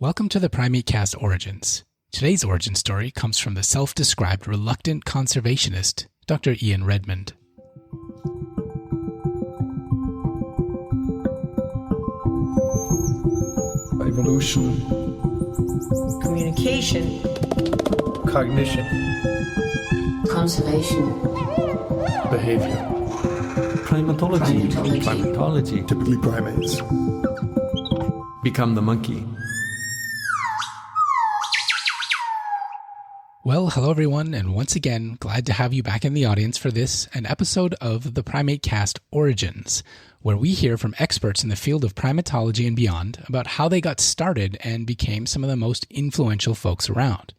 Welcome to the PrimateCast Origins. Today's origin story comes from the self-described reluctant conservationist, Dr. Ian Redmond. Evolution, communication, cognition, conservation, behavior, primatology, typically primates. Become the monkey. Well, hello everyone, and once again, glad to have you back in the audience for this, an episode of the PrimateCast Origins, where we hear from experts in the field of primatology and beyond about how they got started and became some of the most influential folks around.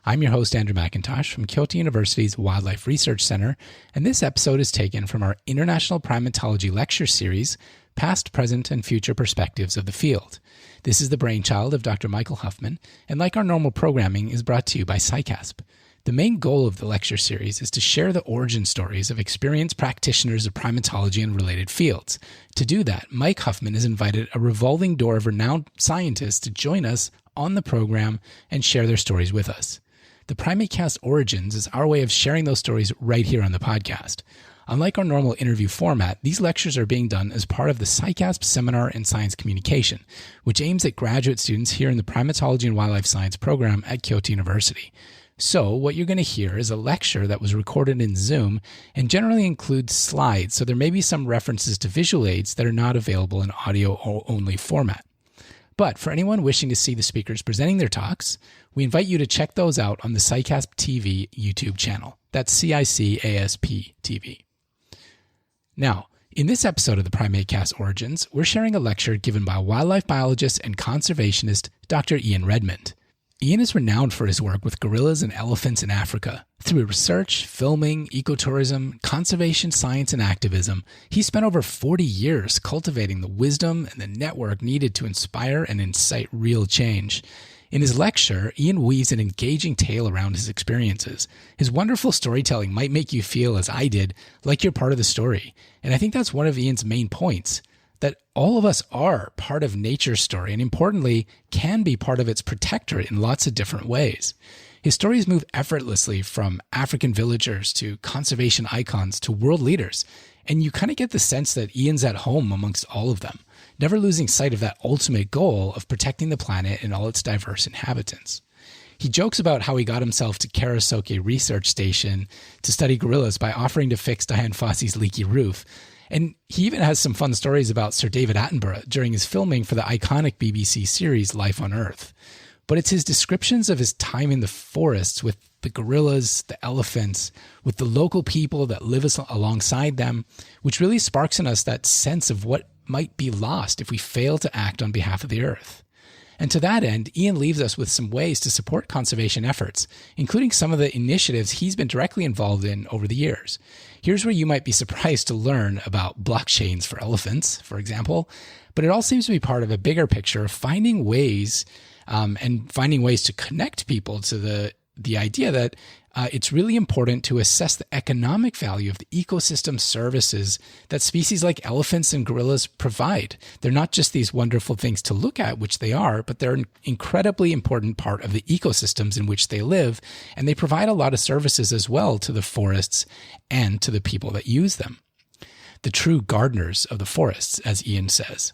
I'm your host, Andrew McIntosh from Kyoto University's Wildlife Research Center, and this episode is taken from our International Primatology Lecture Series, Past, Present, and Future Perspectives of the Field. This is the brainchild of Dr. Michael Huffman, and like our normal programming, is brought to you by SciCasp. The main goal of the lecture series is to share the origin stories of experienced practitioners of primatology and related fields. To do that, Mike Huffman has invited a revolving door of renowned scientists to join us on the program and share their stories with us. The PrimateCast Origins is our way of sharing those stories right here on the podcast. Unlike our normal interview format, these lectures are being done as part of the SciCasp Seminar in Science Communication, which aims at graduate students here in the Primatology and Wildlife Science program at Kyoto University. So what you're going to hear is a lecture that was recorded in Zoom and generally includes slides, so there may be some references to visual aids that are not available in audio-only format. But for anyone wishing to see the speakers presenting their talks, we invite you to check those out on the SciCasp TV YouTube channel. That's CICASP TV. Now, in this episode of the PrimateCast Origins, we're sharing a lecture given by wildlife biologist and conservationist Dr. Ian Redmond. Ian is renowned for his work with gorillas and elephants in Africa. Through research, filming, ecotourism, conservation science, and activism, he spent over 40 years cultivating the wisdom and the network needed to inspire and incite real change. In his lecture, Ian weaves an engaging tale around his experiences. His wonderful storytelling might make you feel, as I did, like you're part of the story. And I think that's one of Ian's main points, that all of us are part of nature's story and, importantly, can be part of its protectorate in lots of different ways. His stories move effortlessly from African villagers to conservation icons to world leaders, and you kind of get the sense that Ian's at home amongst all of them, never losing sight of that ultimate goal of protecting the planet and all its diverse inhabitants. He jokes about how he got himself to Karasoke Research Station to study gorillas by offering to fix Dian Fossey's leaky roof. And he even has some fun stories about Sir David Attenborough during his filming for the iconic BBC series Life on Earth. But it's his descriptions of his time in the forests with the gorillas, the elephants, with the local people that live alongside them, which really sparks in us that sense of what might be lost if we fail to act on behalf of the earth. And to that end, Ian leaves us with some ways to support conservation efforts, including some of the initiatives he's been directly involved in over the years. Here's where you might be surprised to learn about blockchains for elephants, for example, but it all seems to be part of a bigger picture of finding ways to connect people to the idea that it's really important to assess the economic value of the ecosystem services that species like elephants and gorillas provide. They're not just these wonderful things to look at, which they are, but they're an incredibly important part of the ecosystems in which they live, and they provide a lot of services as well to the forests and to the people that use them. The true gardeners of the forests, as Ian says.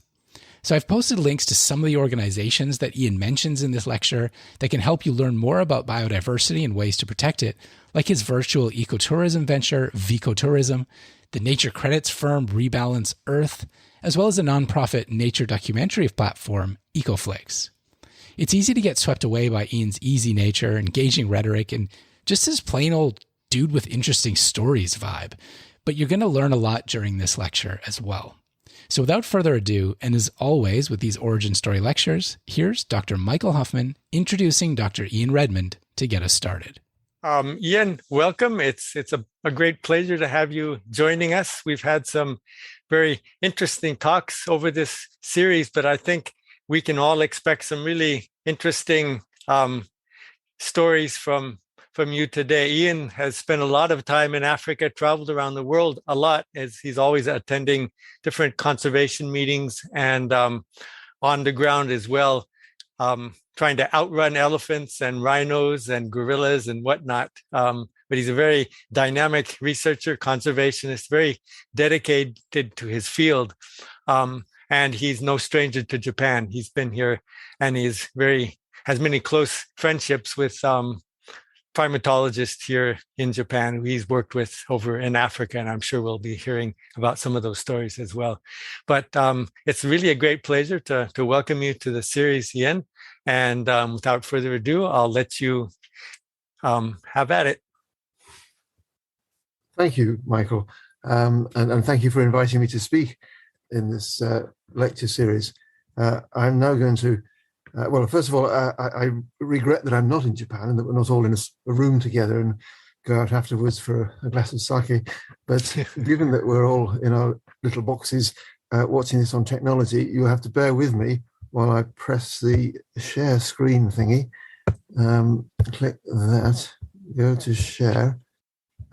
So I've posted links to some of the organizations that Ian mentions in this lecture that can help you learn more about biodiversity and ways to protect it, like his virtual ecotourism venture, Vicotourism, the nature credits firm Rebalance Earth, as well as the nonprofit nature documentary platform, EcoFlix. It's easy to get swept away by Ian's easy nature, engaging rhetoric, and just his plain old dude with interesting stories vibe, but you're going to learn a lot during this lecture as well. So without further ado, and as always with these origin story lectures, here's Dr. Michael Huffman introducing Dr. Ian Redmond to get us started. Ian, welcome. It's a great pleasure to have you joining us. We've had some very interesting talks over this series, but I think we can all expect some really interesting stories from you today. Ian has spent a lot of time in Africa, traveled around the world a lot, as he's always attending different conservation meetings and on the ground as well. trying to outrun elephants and rhinos and gorillas and whatnot. But he's a very dynamic researcher, conservationist, very dedicated to his field. And he's no stranger to Japan. He's been here and has many close friendships with primatologists here in Japan who he's worked with over in Africa. And I'm sure we'll be hearing about some of those stories as well. But it's really a great pleasure to welcome you to the series, Ian. And without further ado, I'll let you have at it. Thank you, Michael. And thank you for inviting me to speak in this lecture series. I'm now going to, well, first of all, I regret that I'm not in Japan and that we're not all in a room together and go out afterwards for a glass of sake. But given that we're all in our little boxes watching this on technology, you'll have to bear with me while I press the share screen thingy. Click that, go to share.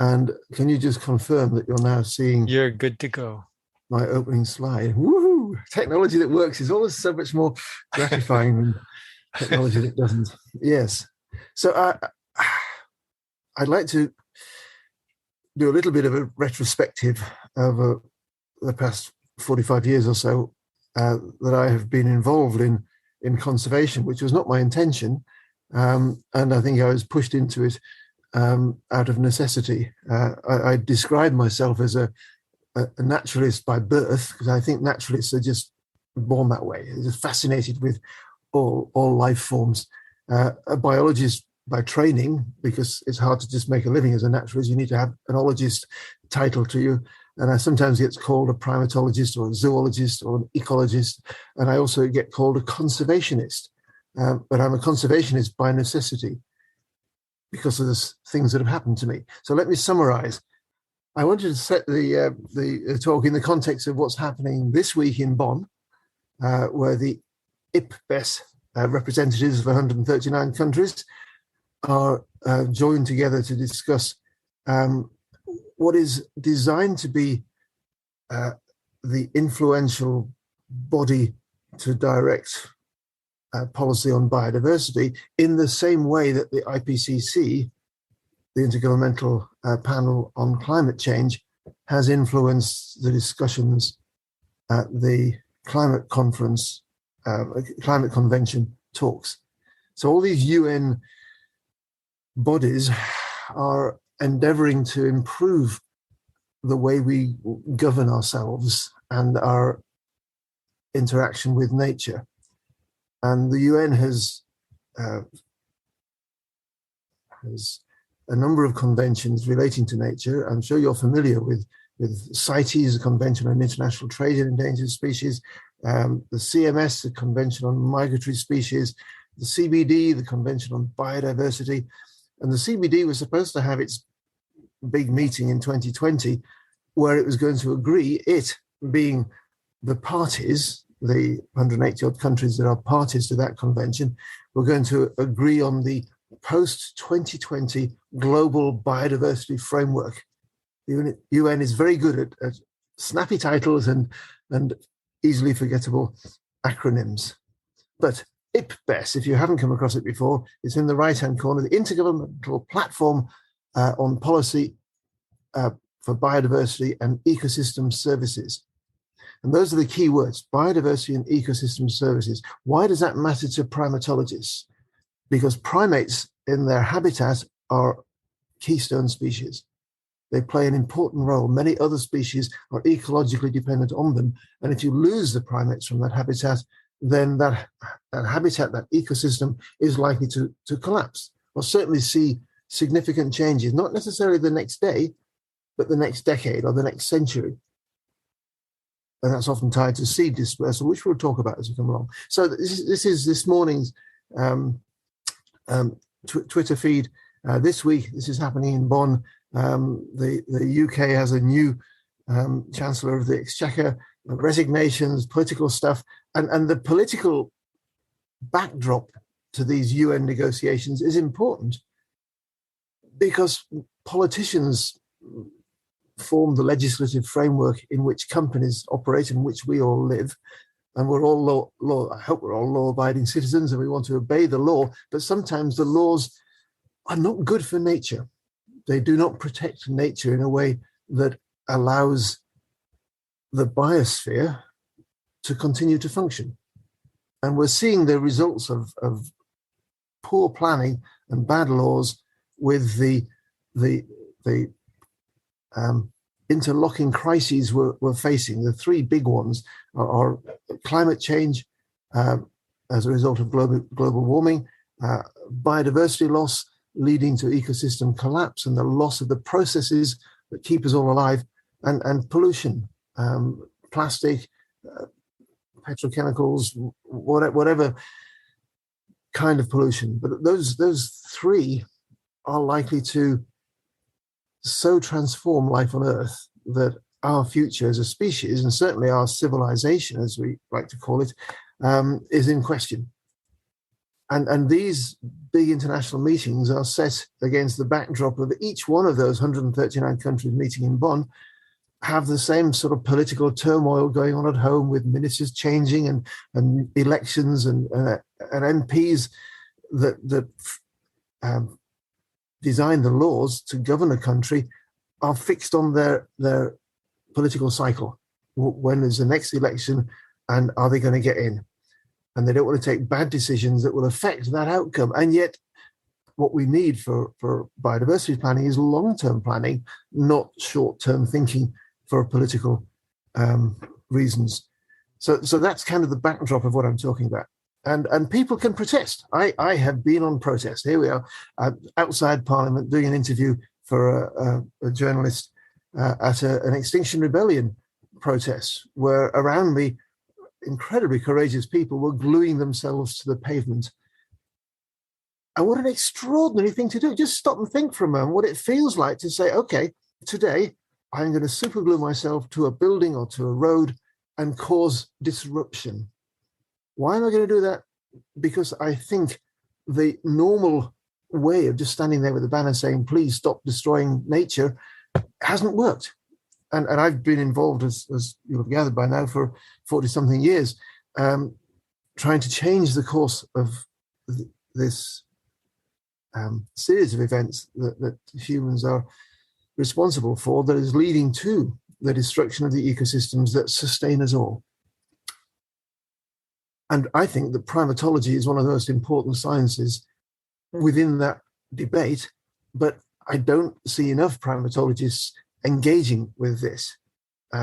And can you just confirm that you're now seeing... You're good to go. My opening slide. Woohoo! Technology that works is always so much more gratifying than technology that doesn't. Yes. So I'd like to do a little bit of a retrospective of the past 45 years or so that I have been involved in conservation, which was not my intention. And I think I was pushed into it out of necessity. I describe myself as a naturalist by birth, because I think naturalists are just born that way. They're just fascinated with all life forms. A biologist by training, because it's hard to just make a living as a naturalist. You need to have an ologist title to you. And I sometimes get called a primatologist or a zoologist or an ecologist. And I also get called a conservationist. But I'm a conservationist by necessity because of the things that have happened to me. So let me summarize. I wanted to set the talk in the context of what's happening this week in Bonn, where the IPBES representatives of 139 countries are joined together to discuss what is designed to be the influential body to direct policy on biodiversity in the same way that the IPCC, the Intergovernmental Panel on Climate Change, has influenced the discussions at the climate conference, climate convention talks. So all these UN bodies are endeavoring to improve the way we govern ourselves and our interaction with nature. And the UN has a number of conventions relating to nature. I'm sure you're familiar with CITES, the Convention on International Trade in Endangered Species, the CMS, the Convention on Migratory Species, the CBD, the Convention on Biodiversity. And the CBD was supposed to have its big meeting in 2020, where it was going to agree, it being the parties, the 180 odd countries that are parties to that convention, were going to agree on the post-2020 global biodiversity framework. The UN is very good at snappy titles and easily forgettable acronyms. But IPBES, if you haven't come across it before, it's in the right-hand corner, the Intergovernmental Platform on Policy for Biodiversity and Ecosystem Services. And those are the key words, biodiversity and ecosystem services. Why does that matter to primatologists? Because primates in their habitat are keystone species. They play an important role. Many other species are ecologically dependent on them. And if you lose the primates from that habitat, then that habitat, that ecosystem is likely to collapse or certainly see significant changes, not necessarily the next day, but the next decade or the next century. And that's often tied to seed dispersal, which we'll talk about as we come along. So this is this morning's Twitter feed. This week, this is happening in Bonn. The UK has a new Chancellor of the Exchequer, resignations, political stuff, and the political backdrop to these UN negotiations is important because politicians form the legislative framework in which companies operate, in which we all live. and we're all I hope we're all law-abiding citizens and we want to obey the law, but sometimes the laws are not good for nature. They do not protect nature in a way that allows the biosphere to continue to function. And we're seeing the results of poor planning and bad laws with the interlocking crises we're facing. The three big ones are climate change as a result of global warming, biodiversity loss leading to ecosystem collapse and the loss of the processes that keep us all alive, and pollution, plastic, petrochemicals, whatever kind of pollution. But those three are likely to so transform life on Earth that our future as a species, and certainly our civilization, as we like to call it, is in question. And these big international meetings are set against the backdrop of each one of those 139 countries meeting in Bonn have the same sort of political turmoil going on at home, with ministers changing and elections and MPs that design the laws to govern a country are fixed on their political cycle. When is the next election, and are they going to get in? And they don't want to take bad decisions that will affect that outcome. And yet what we need for biodiversity planning is long-term planning, not short-term thinking for political reasons. So that's kind of the backdrop of what I'm talking about. And people can protest. I have been on protest. Here we are outside Parliament doing an interview for a journalist at an Extinction Rebellion protest, where around me, incredibly courageous people were gluing themselves to the pavement. And what an extraordinary thing to do. Just stop and think for a moment what it feels like to say, okay, today I'm going to superglue myself to a building or to a road and cause disruption. Why am I going to do that? Because I think the normal way of just standing there with a banner saying, please stop destroying nature, hasn't worked. And I've been involved, as you'll have gathered by now, for 40-something years, trying to change the course of this series of events that humans are responsible for, that is leading to the destruction of the ecosystems that sustain us all. And I think that primatology is one of the most important sciences within that debate, but I don't see enough primatologists engaging with this.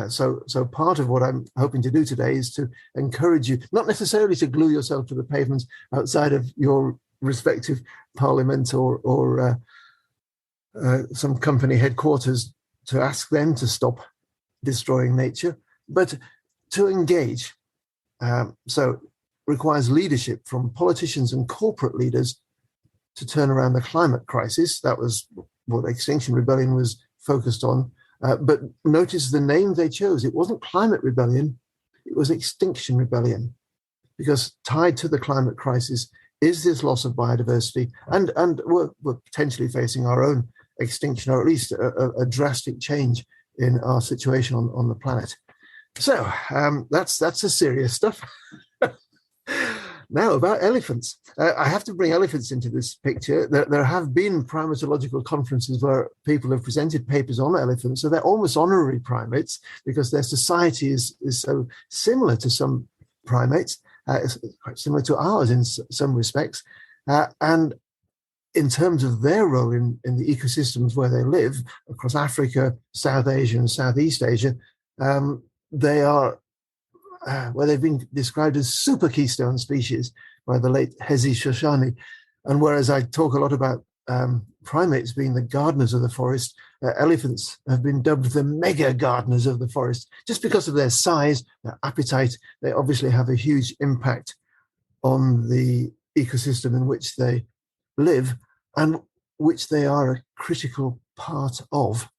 So part of what I'm hoping to do today is to encourage you, not necessarily to glue yourself to the pavements outside of your respective parliament or some company headquarters to ask them to stop destroying nature, but to engage. So requires leadership from politicians and corporate leaders to turn around the climate crisis. That was what Extinction Rebellion was focused on. But notice the name they chose. It wasn't Climate Rebellion, it was Extinction Rebellion, because tied to the climate crisis is this loss of biodiversity, and we're potentially facing our own extinction, or at least a drastic change in our situation on the planet. So that's the serious stuff. Now about elephants. I have to bring elephants into this picture. There have been primatological conferences where people have presented papers on elephants, so they're almost honorary primates because their society is so similar to some primates. It's quite similar to ours in some respects. And in terms of their role in the ecosystems where they live, across Africa, South Asia, and Southeast Asia, they are where they've been described as super keystone species by the late Hezi Shoshani. And whereas I talk a lot about primates being the gardeners of the forest, elephants have been dubbed the mega gardeners of the forest. Just because of their size, their appetite, they obviously have a huge impact on the ecosystem in which they live and which they are a critical part of.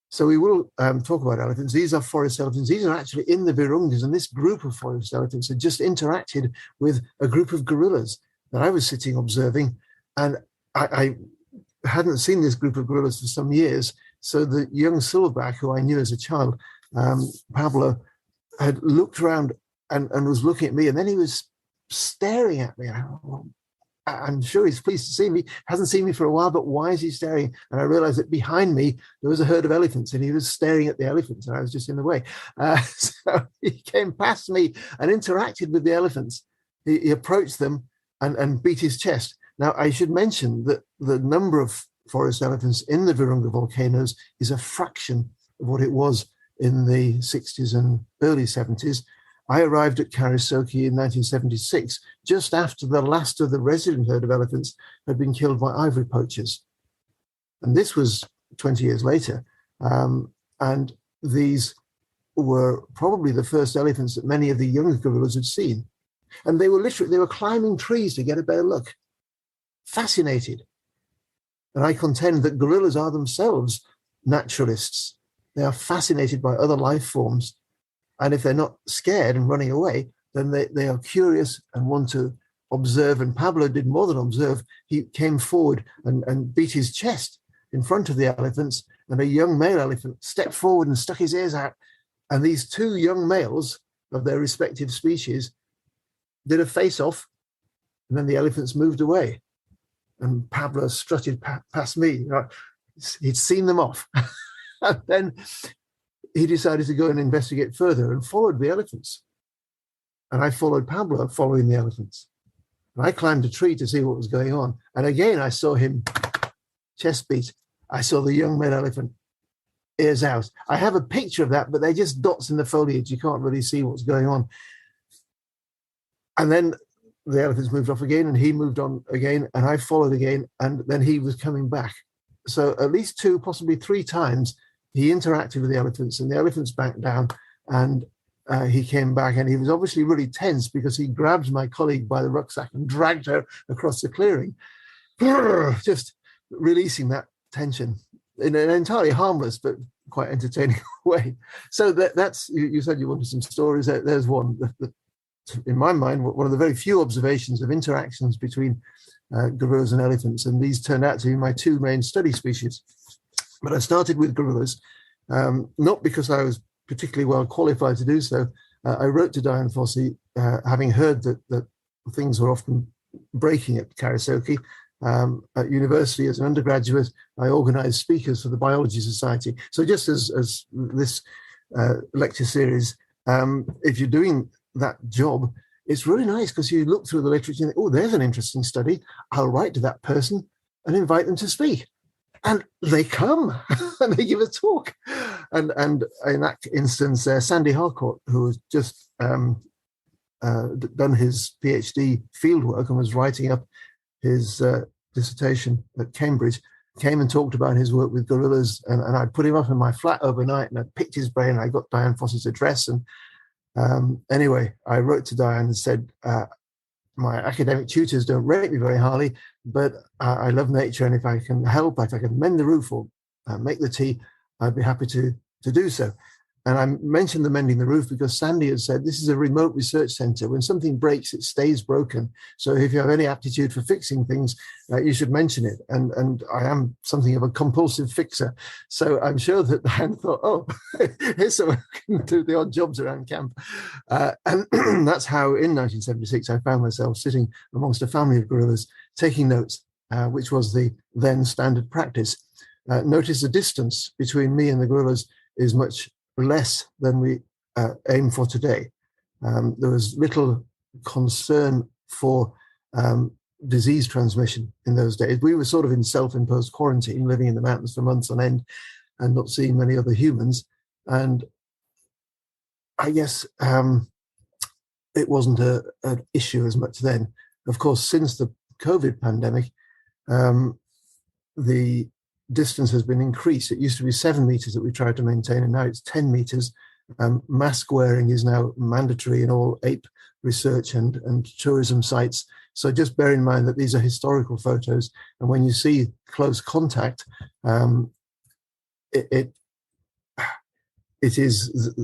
So we will talk about elephants. These are forest elephants. These are actually in the Virungas, and this group of forest elephants had just interacted with a group of gorillas that I was sitting observing, and I hadn't seen this group of gorillas for some years. So the young silverback, who I knew as a child, Pablo, had looked around and was looking at me, and then he was staring at me. I'm sure he's pleased to see me. Hasn't seen me for a while, but why is he staring? And I realized that behind me there was a herd of elephants, and he was staring at the elephants, and I was just in the way. So he came past me and interacted with the elephants. He approached them and beat his chest. Now, I should mention that the number of forest elephants in the Virunga volcanoes is a fraction of what it was in the 60s and early 70s. I arrived at Karasoke in 1976, just after the last of the resident herd of elephants had been killed by ivory poachers. And this was 20 years later. And these were probably the first elephants that many of the younger gorillas had seen. And they were climbing trees to get a better look. Fascinated. And I contend that gorillas are themselves naturalists. They are fascinated by other life forms. And if they're not scared and running away, then they are curious and want to observe. And Pablo did more than observe. He came forward and beat his chest in front of the elephants. And a young male elephant stepped forward and stuck his ears out. And these two young males of their respective species did a face-off. And then the elephants moved away. And Pablo strutted past me. He'd seen them off. And then he decided to go and investigate further and followed the elephants. And I followed Pablo following the elephants. And I climbed a tree to see what was going on. And again, I saw him chest beat. I saw the young male elephant, ears out. I have a picture of that, but they're just dots in the foliage. You can't really see what's going on. And then the elephants moved off again, and he moved on again, and I followed again, and then he was coming back. So at least 2, possibly 3 times, he interacted with the elephants, and the elephants backed down, and he came back, and he was obviously really tense because he grabbed my colleague by the rucksack and dragged her across the clearing, just releasing that tension in an entirely harmless but quite entertaining way. So that's, you said you wanted some stories. There's one. In my mind, one of the very few observations of interactions between gorillas and elephants, and these turned out to be my 2 main study species. But I started with gorillas, not because I was particularly well qualified to do so. I wrote to Dian Fossey, having heard that things were often breaking at Karasoke. At university, as an undergraduate, I organized speakers for the Biology Society. So just as this lecture series, if you're doing that job, it's really nice because you look through the literature and think, oh, there's an interesting study. I'll write to that person and invite them to speak. And they come and they give a talk. And in that instance, Sandy Harcourt, who has just done his PhD fieldwork and was writing up his dissertation at Cambridge, came and talked about his work with gorillas. And I put him up in my flat overnight, and I picked his brain. And I got Dian Fossey's address. And anyway, I wrote to Dian and said, my academic tutors don't rate me very highly, but I love nature, and if I can help, if I can mend the roof or make the tea, I'd be happy to do so. And I mentioned the mending the roof because Sandy had said this is a remote research center. When something breaks, it stays broken. So if you have any aptitude for fixing things, you should mention it. And I am something of a compulsive fixer. So I'm sure that Dian thought, oh, here's someone who can do the odd jobs around camp. And that's how in 1976, I found myself sitting amongst a family of gorillas taking notes, which was the then standard practice. Notice the distance between me and the gorillas is much less than we aim for today. There was little concern for disease transmission in those days. We were sort of in self-imposed quarantine, living in the mountains for months on end and not seeing many other humans. And I guess it wasn't an issue as much then. Of course, since the COVID pandemic, the distance has been increased. It used to be 7 meters that we tried to maintain, and now it's 10 meters. Mask wearing is now mandatory in all ape research and tourism sites. So just bear in mind that these are historical photos, and when you see close contact, it is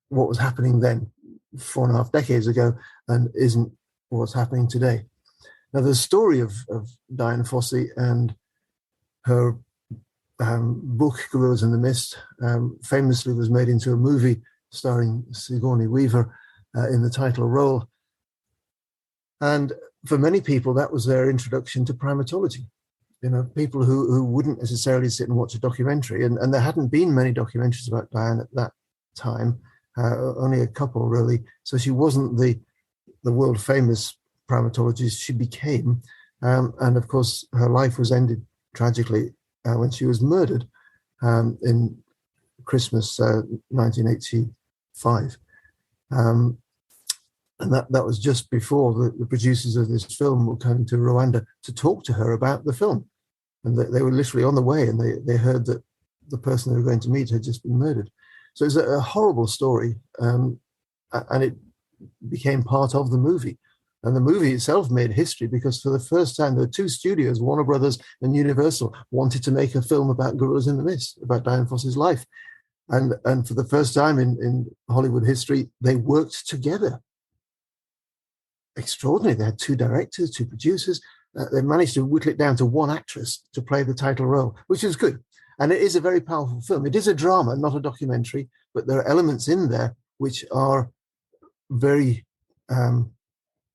what was happening then 4.5 decades ago and isn't what's happening today. Now, the story of Dian Fossey and her book, Gorillas in the Mist, famously was made into a movie starring Sigourney Weaver. in the title role. And for many people, that was their introduction to primatology. People who wouldn't necessarily sit and watch a documentary, and there hadn't been many documentaries about Diane at that time, only a couple really. So she wasn't the world famous primatologist she became. And of course, her life was ended tragically when she was murdered in Christmas 1985. And that was just before the producers of this film were coming to Rwanda to talk to her about the film. And they were literally on the way, and they heard that the person they were going to meet had just been murdered. So it's a horrible story, and it became part of the movie. And the movie itself made history because for the first time, there were two studios, Warner Brothers and Universal, wanted to make a film about gorillas in the mist, about Dian Fossey's life. And for the first time in Hollywood history, they worked together. Extraordinary. They had two directors, two producers. They managed to whittle it down to one actress to play the title role, which is good. And it is a very powerful film. It is a drama, not a documentary, but there are elements in there which are very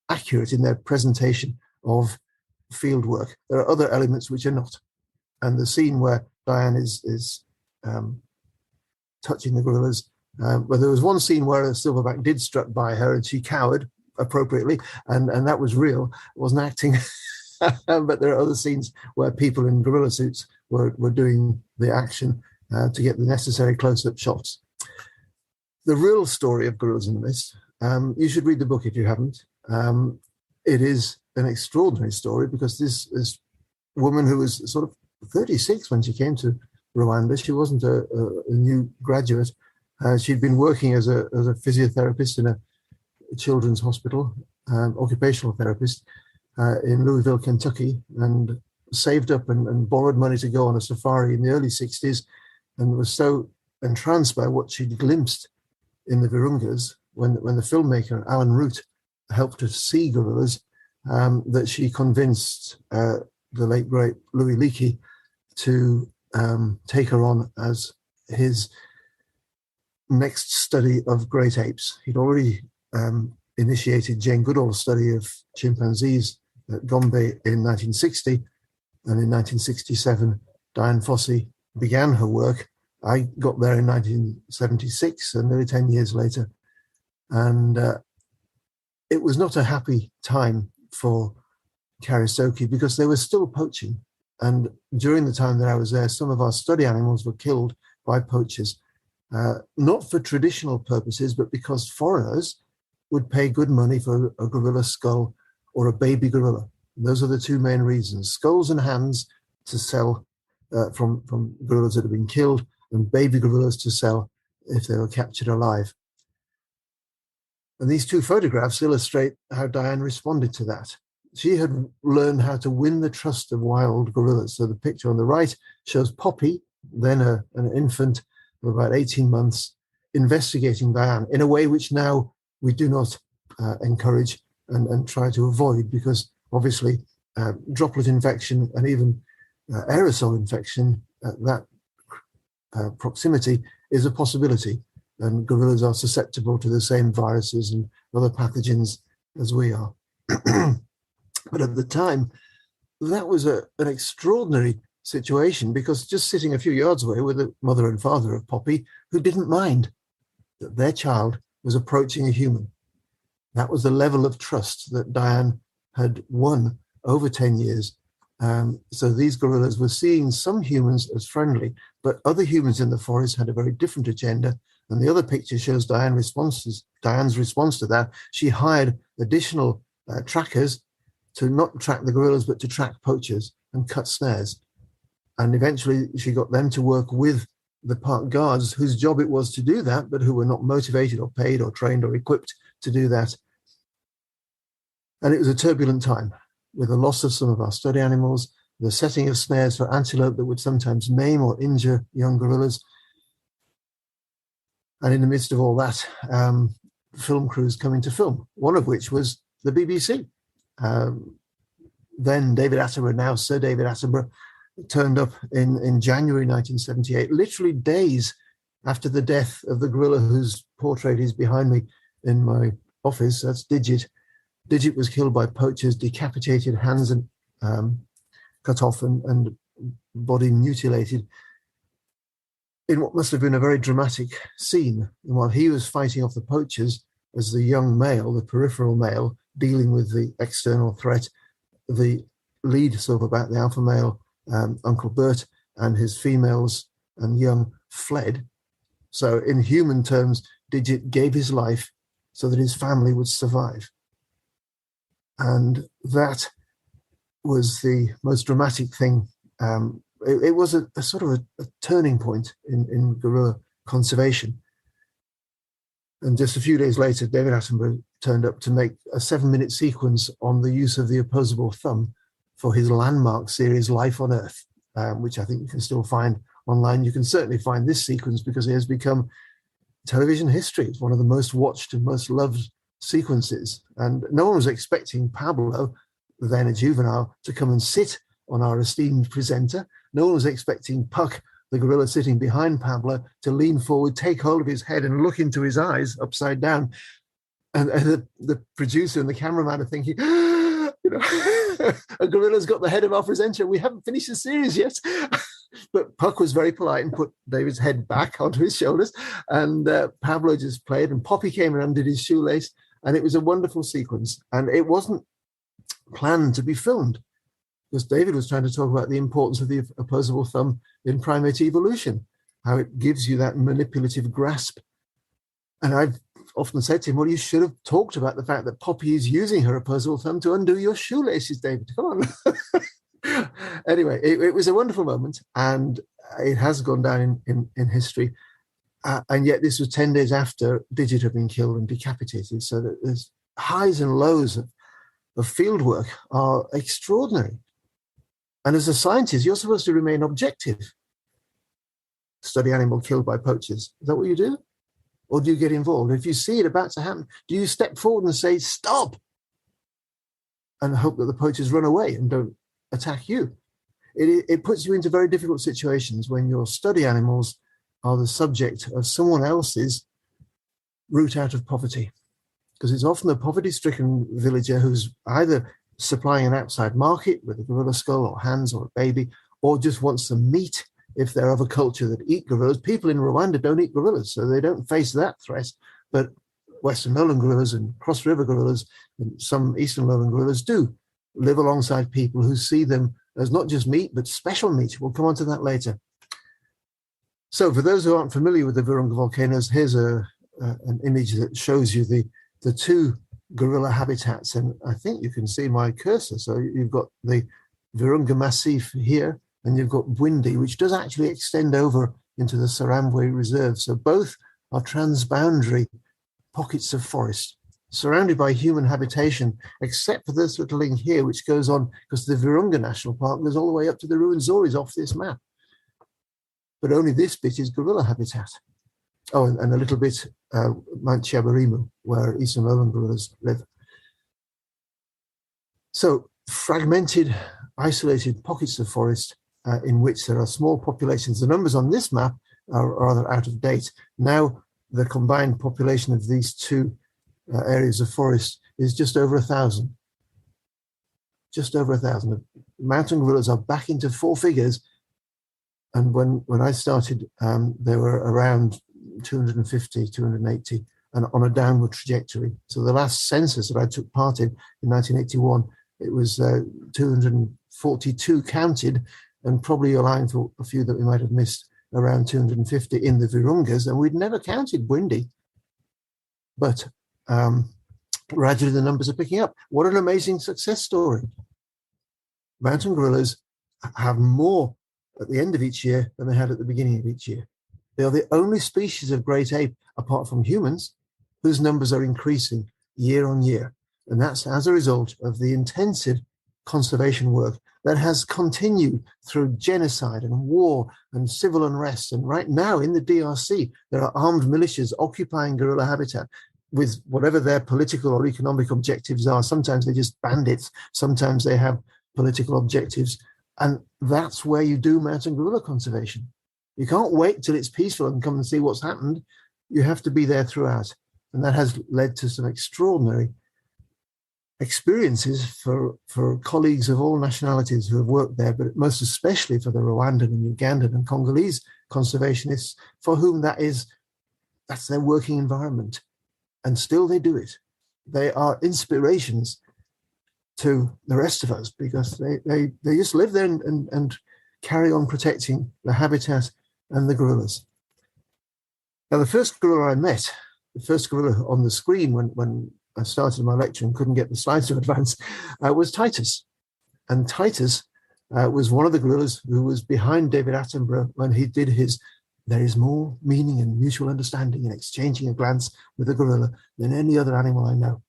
accurate in their presentation of field work. There are other elements which are not. And the scene where Diane is touching the gorillas, but there was one scene where a silverback did strut by her and she cowered appropriately, and that was real. It wasn't acting. But there are other scenes where people in gorilla suits were doing the action to get the necessary close-up shots. The real story of Gorillas in the Mist, you should read the book if you haven't. It is an extraordinary story because this woman who was sort of 36 when she came to Rwanda, she wasn't a new graduate. She'd been working as a physiotherapist in a children's hospital, occupational therapist, in Louisville, Kentucky, and saved up and borrowed money to go on a safari in the early 60s, and was so entranced by what she'd glimpsed in the Virungas when the filmmaker Alan Root helped her see gorillas, that she convinced the late great Louis Leakey to take her on as his next study of great apes. He'd already initiated Jane Goodall's study of chimpanzees at Gombe in 1960, and in 1967 Dian Fossey began her work. I got there in 1976, and nearly 10 years later, and it was not a happy time for Karisoki because they were still poaching, and during the time that I was there, some of our study animals were killed by poachers, not for traditional purposes, but because foreigners would pay good money for a gorilla skull or a baby gorilla. And those are the two main reasons: skulls and hands to sell from gorillas that have been killed, and baby gorillas to sell if they were captured alive. And these two photographs illustrate how Diane responded to that. She had learned how to win the trust of wild gorillas. So the picture on the right shows Poppy, then an infant of about 18 months, investigating Diane in a way which now we do not encourage and try to avoid, because obviously droplet infection and even aerosol infection at that proximity is a possibility, and gorillas are susceptible to the same viruses and other pathogens as we are. But at the time, that was an extraordinary situation, because just sitting a few yards away were the mother and father of Poppy, who didn't mind that their child was approaching a human. That was the level of trust that Diane had won over 10 years. So these gorillas were seeing some humans as friendly, but other humans in the forest had a very different agenda. And the other picture shows Diane's response to that. She hired additional trackers to not track the gorillas, but to track poachers and cut snares. And eventually she got them to work with the park guards, whose job it was to do that, but who were not motivated or paid or trained or equipped to do that. And it was a turbulent time, with the loss of some of our study animals, the setting of snares for antelope that would sometimes maim or injure young gorillas. And in the midst of all that, film crews coming to film, one of which was the BBC. Then David Attenborough, now Sir David Attenborough, turned up in January 1978, literally days after the death of the gorilla whose portrait is behind me in my office. That's Digit. Digit was killed by poachers, decapitated, hands and cut off and body mutilated in what must have been a very dramatic scene. And while he was fighting off the poachers as the young male, the peripheral male, dealing with the external threat, the lead silverback, the alpha male, Uncle Bert, and his females and young fled. So in human terms, Digit gave his life so that his family would survive. And that was the most dramatic thing. It was a sort of a turning point in gorilla conservation. And just a few days later, David Attenborough turned up to make a 7-minute sequence on the use of the opposable thumb for his landmark series, Life on Earth, which I think you can still find online. You can certainly find this sequence because it has become television history. It's one of the most watched and most loved sequences. And no one was expecting Pablo, then a juvenile, to come and sit on our esteemed presenter. No one was expecting Puck, the gorilla sitting behind Pablo, to lean forward, take hold of his head and look into his eyes upside down. And the producer and the cameraman are thinking, a gorilla's got the head of our presenter. We haven't finished the series yet. But Puck was very polite and put David's head back onto his shoulders. And Pablo just played, and Poppy came and undid his shoelace. And it was a wonderful sequence. And it wasn't planned to be filmed, because David was trying to talk about the importance of the opposable thumb in primate evolution, how it gives you that manipulative grasp. And I've often said to him, well, you should have talked about the fact that Poppy is using her opposable thumb to undo your shoelaces, David. Come on. Anyway, it was a wonderful moment, and it has gone down in history. And yet this was 10 days after Digit had been killed and decapitated. So that there's highs and lows of field work are extraordinary. And as a scientist, you're supposed to remain objective. Study animal killed by poachers. Is that what you do? Or do you get involved? If you see it about to happen, do you step forward and say, stop, and hope that the poachers run away and don't attack you? It puts you into very difficult situations when your study animals are the subject of someone else's route out of poverty. Because it's often a poverty-stricken villager who's either supplying an outside market with a gorilla skull or hands or a baby, or just wants some meat if they're of a culture that eat gorillas. People in Rwanda don't eat gorillas, so they don't face that threat. But Western lowland gorillas and cross-river gorillas and some eastern lowland gorillas do live alongside people who see them as not just meat, but special meat. We'll come on to that later. So for those who aren't familiar with the Virunga volcanoes, here's an image that shows you the two gorilla habitats, and I think you can see my cursor. So you've got the Virunga Massif here, and you've got Bwindi, which does actually extend over into the Sarambwe Reserve. So both are transboundary pockets of forest, surrounded by human habitation, except for this little link here, which goes on, because the Virunga National Park goes all the way up to the Ruwenzoris off this map. But only this bit is gorilla habitat. Oh, and a little bit Mount Chiabarimu, where eastern lowland gorillas live. So fragmented, isolated pockets of forest in which there are small populations. The numbers on this map are rather out of date. Now the combined population of these two areas of forest is just over 1,000. Just over 1,000. Mountain gorillas are back into four figures. And when I started, there were around 250, 280, and on a downward trajectory. So the last census that I took part in 1981, it was 242 counted, and probably allowing for a few that we might have missed, around 250 in the Virungas, and we'd never counted Bwindi. But gradually the numbers are picking up. What an amazing success story. Mountain gorillas have more at the end of each year than they had at the beginning of each year. They are the only species of great ape, apart from humans, whose numbers are increasing year on year. And that's as a result of the intensive conservation work that has continued through genocide and war and civil unrest. And right now in the DRC, there are armed militias occupying gorilla habitat with whatever their political or economic objectives are. Sometimes they're just bandits. Sometimes they have political objectives. And that's where you do mountain gorilla conservation. You can't wait till it's peaceful and come and see what's happened. You have to be there throughout. And that has led to some extraordinary experiences for colleagues of all nationalities who have worked there, but most especially for the Rwandan and Ugandan and Congolese conservationists, for whom that's their working environment. And still they do it. They are inspirations to the rest of us because they just live there and carry on protecting the habitat and the gorillas. Now, the first gorilla I met, the first gorilla on the screen when I started my lecture and couldn't get the slides to advance, was Titus. And Titus was one of the gorillas who was behind David Attenborough when he did his "There is more meaning and mutual understanding in exchanging a glance with a gorilla than any other animal I know."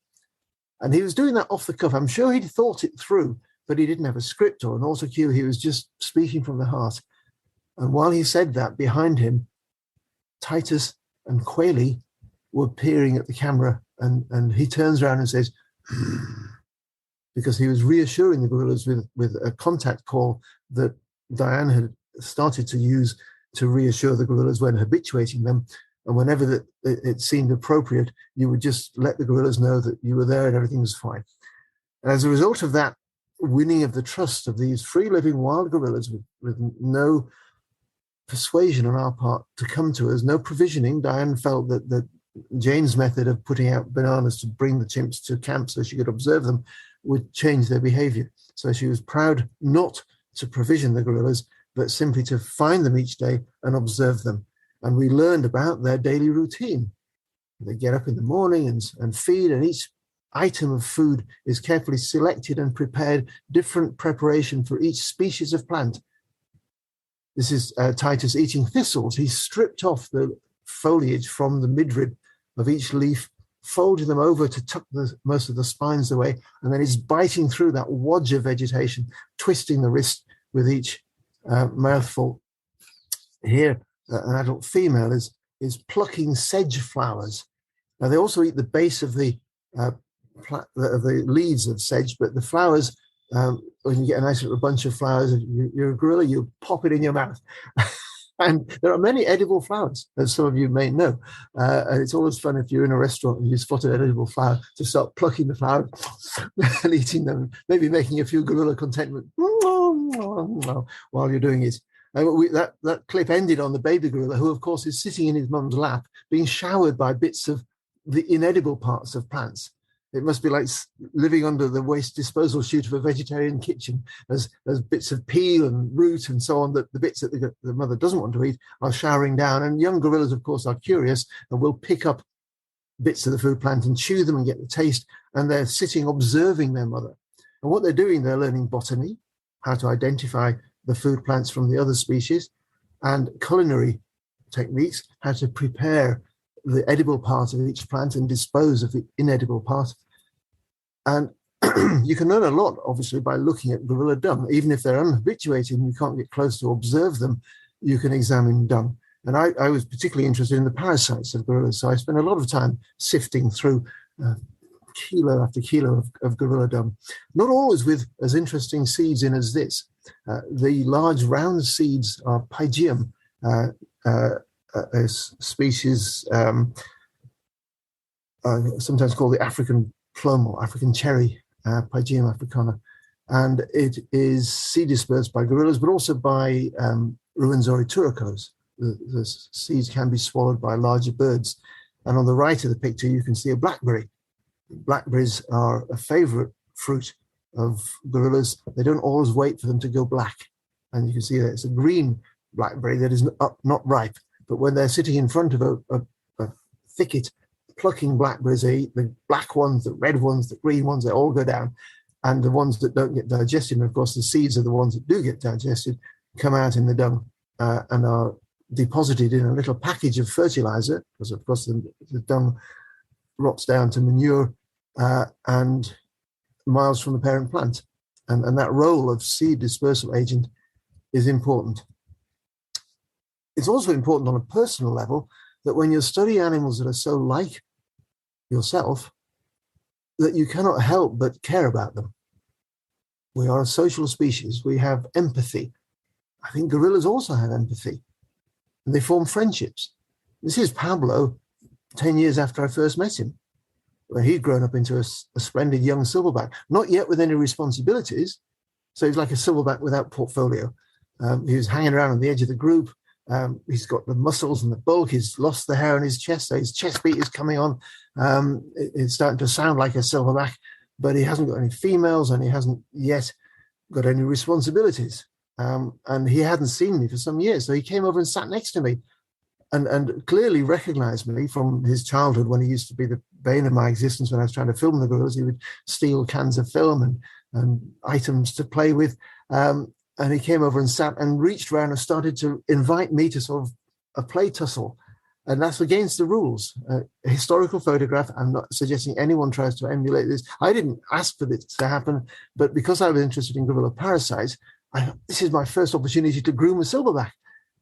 And he was doing that off the cuff. I'm sure he'd thought it through, but he didn't have a script or an auto cue. He was just speaking from the heart. And while he said that, behind him, Titus and Quayle were peering at the camera, and he turns around and says, because he was reassuring the gorillas with a contact call that Diane had started to use to reassure the gorillas when habituating them. And whenever it seemed appropriate, you would just let the gorillas know that you were there and everything was fine. And as a result of that winning of the trust of these free-living wild gorillas with no persuasion on our part to come to us, no provisioning, Diane felt that Jane's method of putting out bananas to bring the chimps to camp so she could observe them would change their behavior. So she was proud not to provision the gorillas, but simply to find them each day and observe them. And we learned about their daily routine. They get up in the morning and feed, and each item of food is carefully selected and prepared, different preparation for each species of plant. This is Titus eating thistles. He stripped off the foliage from the midrib of each leaf, folded them over to tuck most of the spines away, and then he's biting through that wodge of vegetation, twisting the wrist with each mouthful. Here, an adult female is plucking sedge flowers. Now, they also eat the base of the leaves of sedge, but the flowers, when you get a nice little bunch of flowers, you're a gorilla, you pop it in your mouth. And there are many edible flowers, as some of you may know. And it's always fun if you're in a restaurant and you spot an edible flower to start plucking the flowers and eating them, maybe making a few gorilla contentment while you're doing it. And that clip ended on the baby gorilla, who, of course, is sitting in his mum's lap, being showered by bits of the inedible parts of plants. It must be like living under the waste disposal chute of a vegetarian kitchen, as bits of peel and root and so on, that the bits that the mother doesn't want to eat are showering down. And young gorillas, of course, are curious and will pick up bits of the food plant and chew them and get the taste. And they're sitting observing their mother. And what they're doing, they're learning botany, how to identify the food plants from the other species, and culinary techniques, how to prepare the edible part of each plant and dispose of the inedible part. And you can learn a lot, obviously, by looking at gorilla dung. Even if they're unhabituated and you can't get close to observe them, you can examine dung. And I was particularly interested in the parasites of gorillas, so I spent a lot of time sifting through kilo after kilo of gorilla dung. Not always with as interesting seeds in as this. The large round seeds are Pygeum, a species sometimes called the African plum or African cherry, Pygeum africana. And it is seed dispersed by gorillas, but also by Ruwenzori turacos. The seeds can be swallowed by larger birds. And on the right of the picture, you can see a blackberry. Blackberries are a favorite fruit of gorillas. They don't always wait for them to go black. And you can see that it's a green blackberry that is not ripe. But when they're sitting in front of a thicket, plucking blackberries, they eat the black ones, the red ones, the green ones, they all go down. And the ones that don't get digested, and of course the seeds are the ones that do get digested, come out in the dung and are deposited in a little package of fertilizer, because of course the dung rots down to manure and miles from the parent plant. And that role of seed dispersal agent is important. It's also important on a personal level that when you're studying animals that are so like yourself, that you cannot help but care about them. We are a social species. We have empathy. I think gorillas also have empathy. And they form friendships. This is Pablo 10 years after I first met him, where he'd grown up into a splendid young silverback, not yet with any responsibilities. So he's like a silverback without portfolio. He was hanging around on the edge of the group. He's got the muscles and the bulk. He's lost the hair on his chest, so his chest beat is coming on. It's starting to sound like a silverback, but he hasn't got any females and he hasn't yet got any responsibilities. And he hadn't seen me for some years. So he came over and sat next to me and clearly recognized me from his childhood, when he used to be the bane of my existence. When I was trying to film the gorillas, he would steal cans of film and items to play with. And he came over and sat and reached around and started to invite me to sort of a play tussle. And that's against the rules. A historical photograph, I'm not suggesting anyone tries to emulate this. I didn't ask for this to happen, but because I was interested in gorilla parasites, this is my first opportunity to groom a silverback,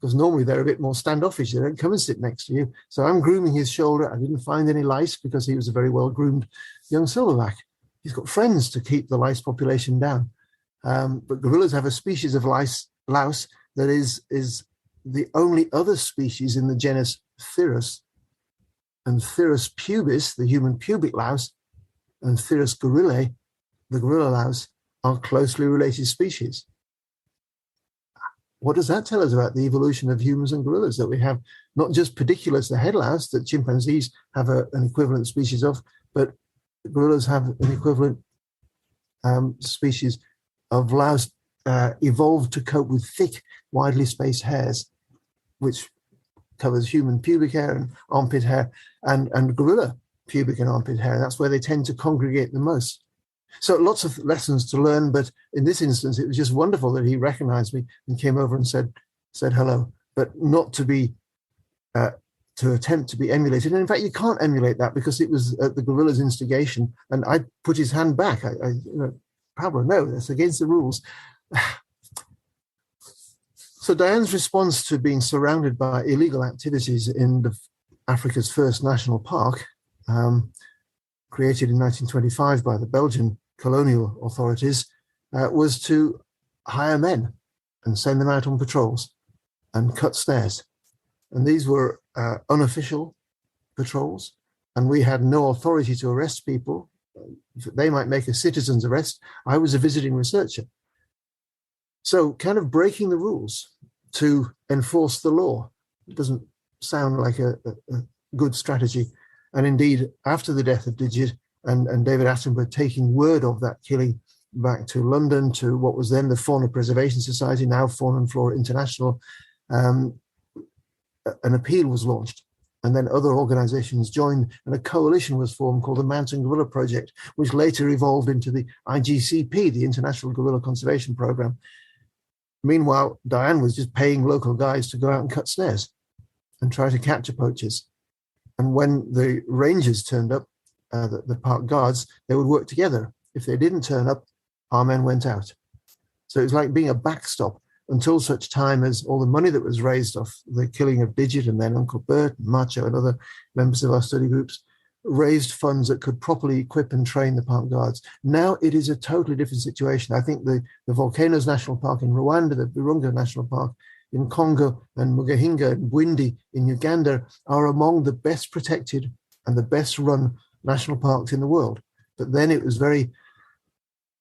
because normally they're a bit more standoffish. They don't come and sit next to you. So I'm grooming his shoulder. I didn't find any lice because he was a very well-groomed young silverback. He's got friends to keep the lice population down. But gorillas have a species of louse that is the only other species in the genus Thyrus. And Thyrus pubis, the human pubic louse, and Thyrus gorillae, the gorilla louse, are closely related species. What does that tell us about the evolution of humans and gorillas? That we have not just pediculus, the head louse, that chimpanzees have an equivalent species of, but gorillas have an equivalent species of louse evolved to cope with thick, widely spaced hairs, which covers human pubic hair and armpit hair, and gorilla pubic and armpit hair. And that's where they tend to congregate the most. So lots of lessons to learn, but in this instance, it was just wonderful that he recognized me and came over and said hello, but not to be to attempt to be emulated. And in fact, you can't emulate that because it was at the gorilla's instigation, and I put his hand back. Pablo, no, that's against the rules. So Diane's response to being surrounded by illegal activities in Africa's first national park, created in 1925 by the Belgian colonial authorities, was to hire men and send them out on patrols and cut snares. And these were unofficial patrols, and we had no authority to arrest people. They might make a citizen's arrest. I was a visiting researcher. So kind of breaking the rules to enforce the law. It doesn't sound like a good strategy. And indeed, after the death of Digit and David Attenborough taking word of that killing back to London, to what was then the Fauna Preservation Society, now Fauna and Flora International, an appeal was launched. And then other organizations joined, and a coalition was formed called the Mountain Gorilla Project, which later evolved into the IGCP, the International Gorilla Conservation Program. Meanwhile, Diane was just paying local guys to go out and cut snares and try to capture poachers. And when the rangers turned up, the park guards, they would work together. If they didn't turn up, our men went out. So it was like being a backstop until such time as all the money that was raised off the killing of Digit and then Uncle Bert, and Macho, and other members of our study groups raised funds that could properly equip and train the park guards. Now it is a totally different situation. I think the Volcanoes National Park in Rwanda, the Virunga National Park in Congo, and Mugahinga and Bwindi in Uganda are among the best protected and the best run national parks in the world. But then it was very,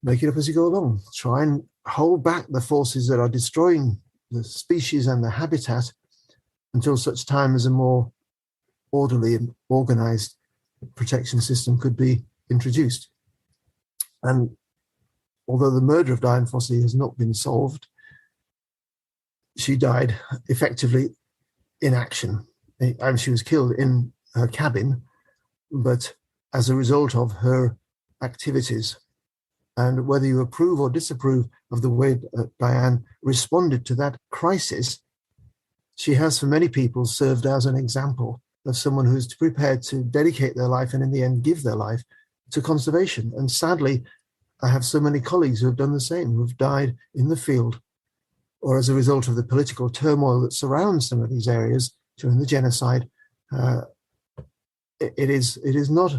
make it up as you go along. Try and hold back the forces that are destroying the species and the habitat until such time as a more orderly and organized protection system could be introduced. And although the murder of Diane Fossey has not been solved, she died effectively in action. And she was killed in her cabin, but as a result of her activities. And whether you approve or disapprove of the way Diane responded to that crisis, she has for many people served as an example of someone who's prepared to dedicate their life and in the end give their life to conservation. And sadly, I have so many colleagues who have done the same, who have died in the field or as a result of the political turmoil that surrounds some of these areas during the genocide. It is not,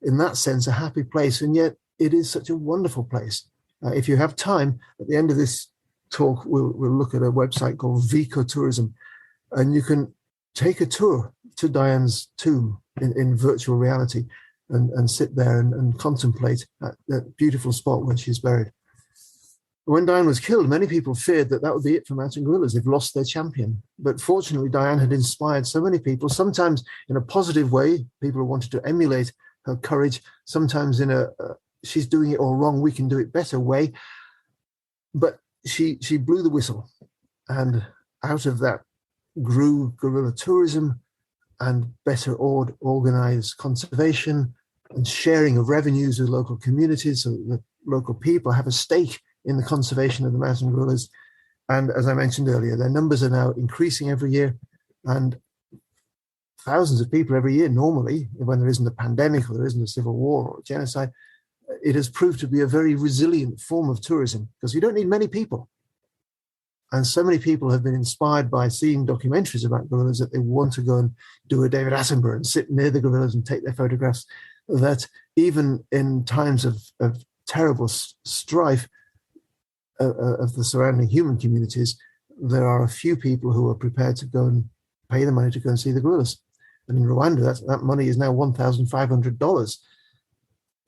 in that sense, a happy place, and yet it is such a wonderful place. If you have time, at the end of this talk, we'll look at a website called ecotourism, and you can take a tour to Diane's tomb in virtual reality and sit there and contemplate that beautiful spot where she's buried. When Diane was killed, many people feared that would be it for mountain gorillas. They've lost their champion. But fortunately, Diane had inspired so many people, sometimes in a positive way. People wanted to emulate her courage, sometimes in a she's doing it all wrong, we can do it better way. But she blew the whistle. And out of that grew gorilla tourism and better organized conservation and sharing of revenues with local communities so that local people have a stake in the conservation of the mountain gorillas. And as I mentioned earlier, their numbers are now increasing every year, and thousands of people every year normally, when there isn't a pandemic or there isn't a civil war or a genocide. It has proved to be a very resilient form of tourism because you don't need many people. And so many people have been inspired by seeing documentaries about gorillas that they want to go and do a David Attenborough and sit near the gorillas and take their photographs, that even in times of terrible strife of the surrounding human communities, there are a few people who are prepared to go and pay the money to go and see the gorillas. And in Rwanda, that money is now $1,500.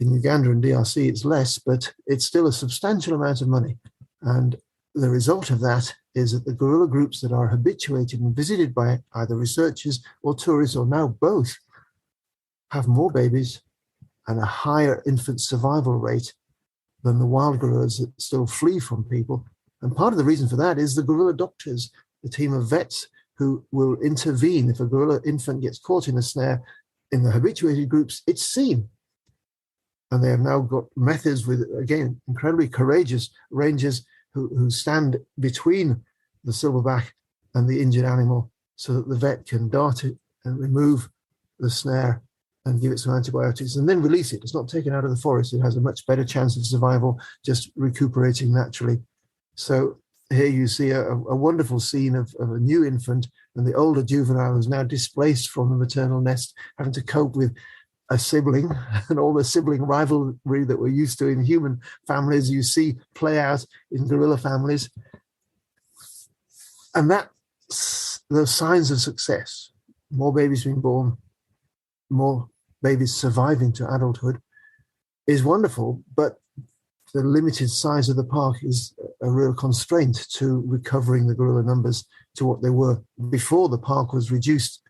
In Uganda and DRC, it's less, but it's still a substantial amount of money. And the result of that is that the gorilla groups that are habituated and visited by either researchers or tourists, or now both, have more babies and a higher infant survival rate than the wild gorillas that still flee from people. And part of the reason for that is the gorilla doctors, the team of vets who will intervene if a gorilla infant gets caught in a snare. In the habituated groups, it's seen. And they have now got methods with, again, incredibly courageous rangers who stand between the silverback and the injured animal so that the vet can dart it and remove the snare and give it some antibiotics and then release it. It's not taken out of the forest. It has a much better chance of survival, just recuperating naturally. So here you see a wonderful scene of a new infant, and the older juvenile is now displaced from the maternal nest, having to cope with a sibling and all the sibling rivalry that we're used to in human families, you see play out in gorilla families. And that's the signs of success. More babies being born, more babies surviving to adulthood is wonderful, but the limited size of the park is a real constraint to recovering the gorilla numbers to what they were before the park was reduced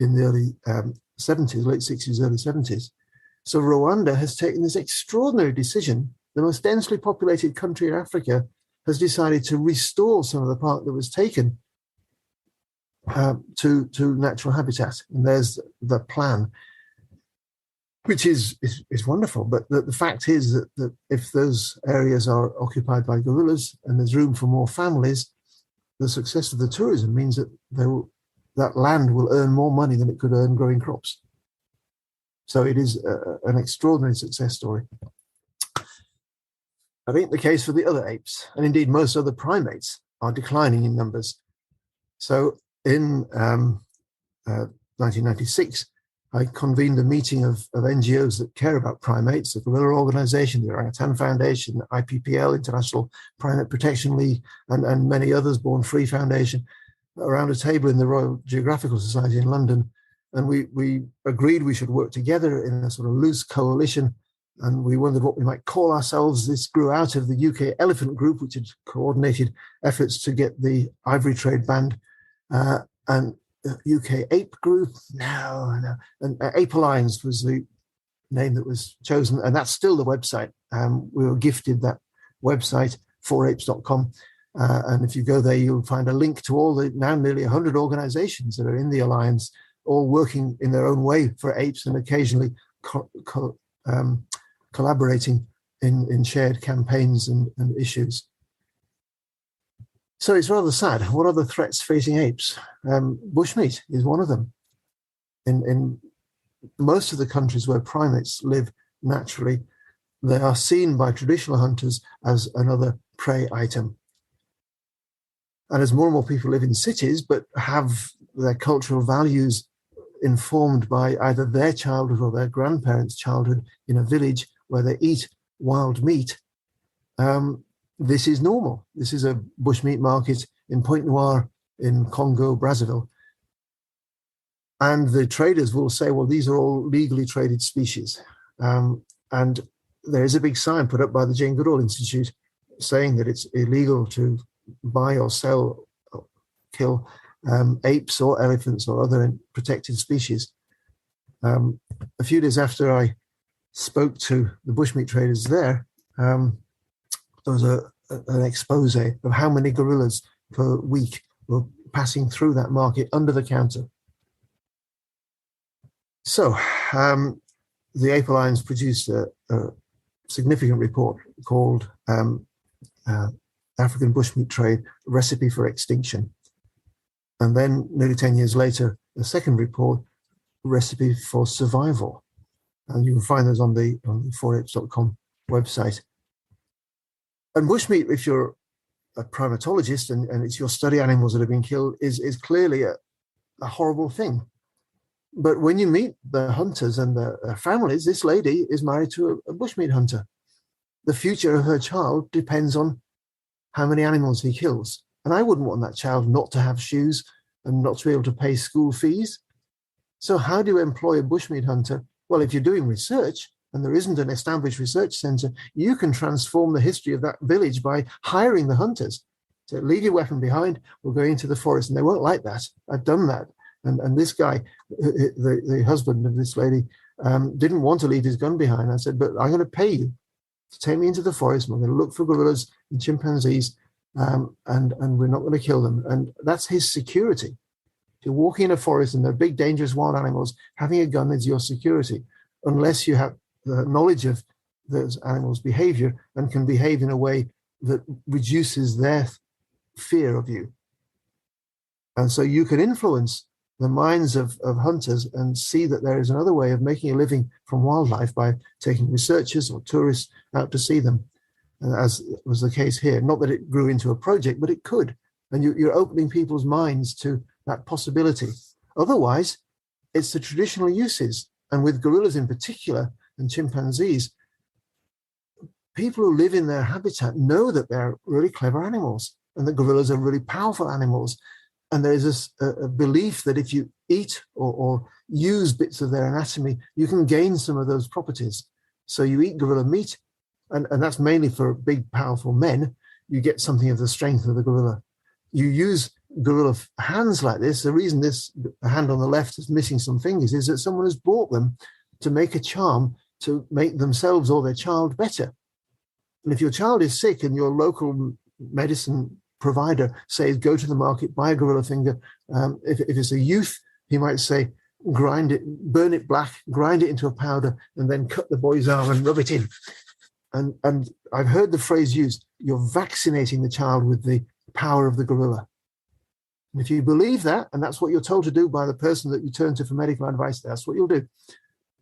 in the early 70s, late 60s, early 70s. So Rwanda has taken this extraordinary decision. The most densely populated country in Africa has decided to restore some of the park that was taken to natural habitat. And there's the plan, which is wonderful. But the fact is that if those areas are occupied by gorillas and there's room for more families, the success of the tourism means that that land will earn more money than it could earn growing crops. So it is an extraordinary success story. That ain't the case for the other apes, and indeed most other primates are declining in numbers. So in 1996, I convened a meeting of NGOs that care about primates, the Gorilla Organization, the Orangutan Foundation, IPPL, International Primate Protection League, and many others, Born Free Foundation, around a table in the Royal Geographical Society in London. And we agreed we should work together in a sort of loose coalition. And we wondered what we might call ourselves. This grew out of the UK Elephant Group, which had coordinated efforts to get the ivory trade banned. And UK Ape Group, no. And Ape Alliance was the name that was chosen. And that's still the website. We were gifted that website, 4apes.com. And if you go there, you'll find a link to all the now nearly 100 organizations that are in the alliance, all working in their own way for apes and occasionally collaborating in shared campaigns and issues. So it's rather sad. What are the threats facing apes? Bushmeat is one of them. In most of the countries where primates live naturally, they are seen by traditional hunters as another prey item. And as more and more people live in cities, but have their cultural values informed by either their childhood or their grandparents' childhood in a village where they eat wild meat, this is normal. This is a bushmeat market in Pointe Noire in Congo, Brazzaville. And the traders will say, well, these are all legally traded species. And there is a big sign put up by the Jane Goodall Institute saying that it's illegal to buy or sell or kill apes or elephants or other protected species. A few days after I spoke to the bushmeat traders there was an expose of how many gorillas per week were passing through that market under the counter. So the Ape Alliance produced a significant report called African Bushmeat Trade, Recipe for Extinction. And then nearly 10 years later, a second report, Recipe for Survival. And you can find those on the 4apes.com website. And bushmeat, if you're a primatologist and it's your study animals that have been killed, is clearly a horrible thing. But when you meet the hunters and their families, this lady is married to a bushmeat hunter. The future of her child depends on how many animals he kills. And I wouldn't want that child not to have shoes and not to be able to pay school fees. So how do you employ a bushmeat hunter? Well, if you're doing research and there isn't an established research center, you can transform the history of that village by hiring the hunters. So leave your weapon behind, we'll go into the forest. And they won't like that. I've done that. And this guy, the husband of this lady, didn't want to leave his gun behind. I said, but I'm going to pay you to take me into the forest. I'm going to look for gorillas and chimpanzees, and we're not going to kill them. And that's his security. If you're walking in a forest and there are big, dangerous wild animals, having a gun is your security, unless you have the knowledge of those animals' behavior and can behave in a way that reduces their fear of you. And so you can influence the minds of hunters and see that there is another way of making a living from wildlife by taking researchers or tourists out to see them, as was the case here. Not that it grew into a project, but it could. And you're opening people's minds to that possibility. Otherwise, it's the traditional uses. And with gorillas in particular and chimpanzees, people who live in their habitat know that they're really clever animals and that gorillas are really powerful animals. And there is a belief that if you eat or use bits of their anatomy, you can gain some of those properties. So you eat gorilla meat, and that's mainly for big, powerful men. You get something of the strength of the gorilla. You use gorilla hands like this. The reason this hand on the left is missing some fingers is that someone has bought them to make a charm to make themselves or their child better. And if your child is sick and your local medicine provider says, go to the market, buy a gorilla finger. If it's a youth, he might say, grind it, burn it black, grind it into a powder, and then cut the boy's arm and rub it in. And I've heard the phrase used, you're vaccinating the child with the power of the gorilla. And if you believe that, and that's what you're told to do by the person that you turn to for medical advice, that's what you'll do.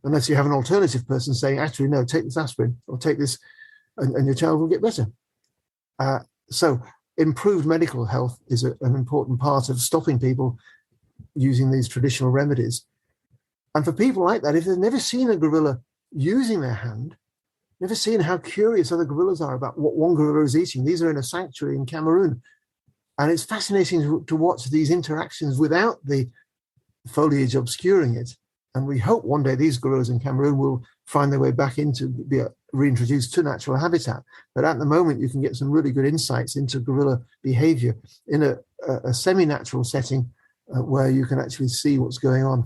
Unless you have an alternative person saying, actually, no, take this aspirin or take this, and your child will get better. So improved medical health is an important part of stopping people using these traditional remedies. And for people like that, if they've never seen a gorilla using their hand, never seen how curious other gorillas are about what one gorilla is eating. These are in a sanctuary in Cameroon. And it's fascinating to watch these interactions without the foliage obscuring it. And we hope one day these gorillas in Cameroon will find their way back into, be reintroduced to natural habitat. But at the moment, you can get some really good insights into gorilla behavior in a semi-natural setting where you can actually see what's going on.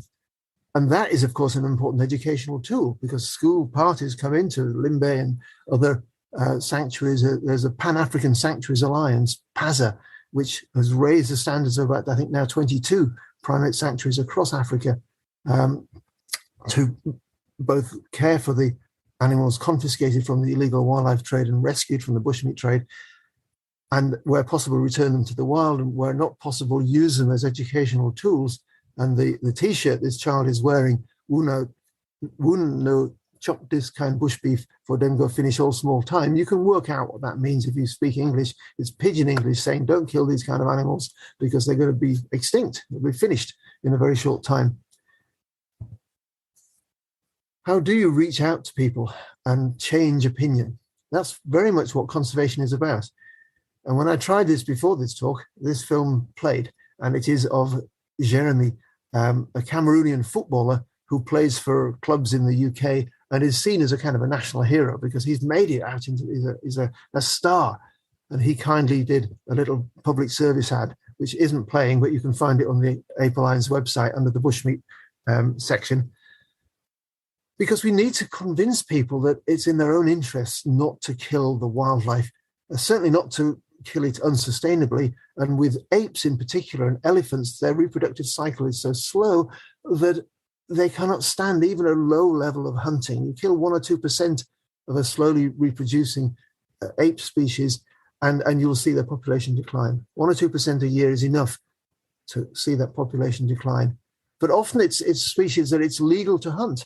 And that is, of course, an important educational tool because school parties come into Limbe and other sanctuaries. There's a Pan-African Sanctuaries Alliance, PASA, which has raised the standards of, I think, now 22 primate sanctuaries across Africa to both care for the animals confiscated from the illegal wildlife trade and rescued from the bushmeat trade, and where possible, return them to the wild, and where not possible, use them as educational tools. And the T-shirt this child is wearing, "Wouldn't no chop this kind bush beef for them go finish all small time." You can work out what that means if you speak English. It's pidgin English saying, don't kill these kind of animals because they're going to be extinct. They'll be finished in a very short time. How do you reach out to people and change opinion? That's very much what conservation is about. And when I tried this before this talk, this film played, and it is of Jeremy, a Cameroonian footballer who plays for clubs in the UK and is seen as a kind of a national hero because he's made it out into he's a star. And he kindly did a little public service ad, which isn't playing, but you can find it on the Ape Alliance website under the bushmeat section. Because we need to convince people that it's in their own interests not to kill the wildlife, certainly not to kill it unsustainably. And with apes in particular and elephants, their reproductive cycle is so slow that they cannot stand even a low level of hunting. You kill 1 or 2% of a slowly reproducing ape species, and you'll see their population decline. 1 or 2% a year is enough to see that population decline. But often it's species that it's legal to hunt.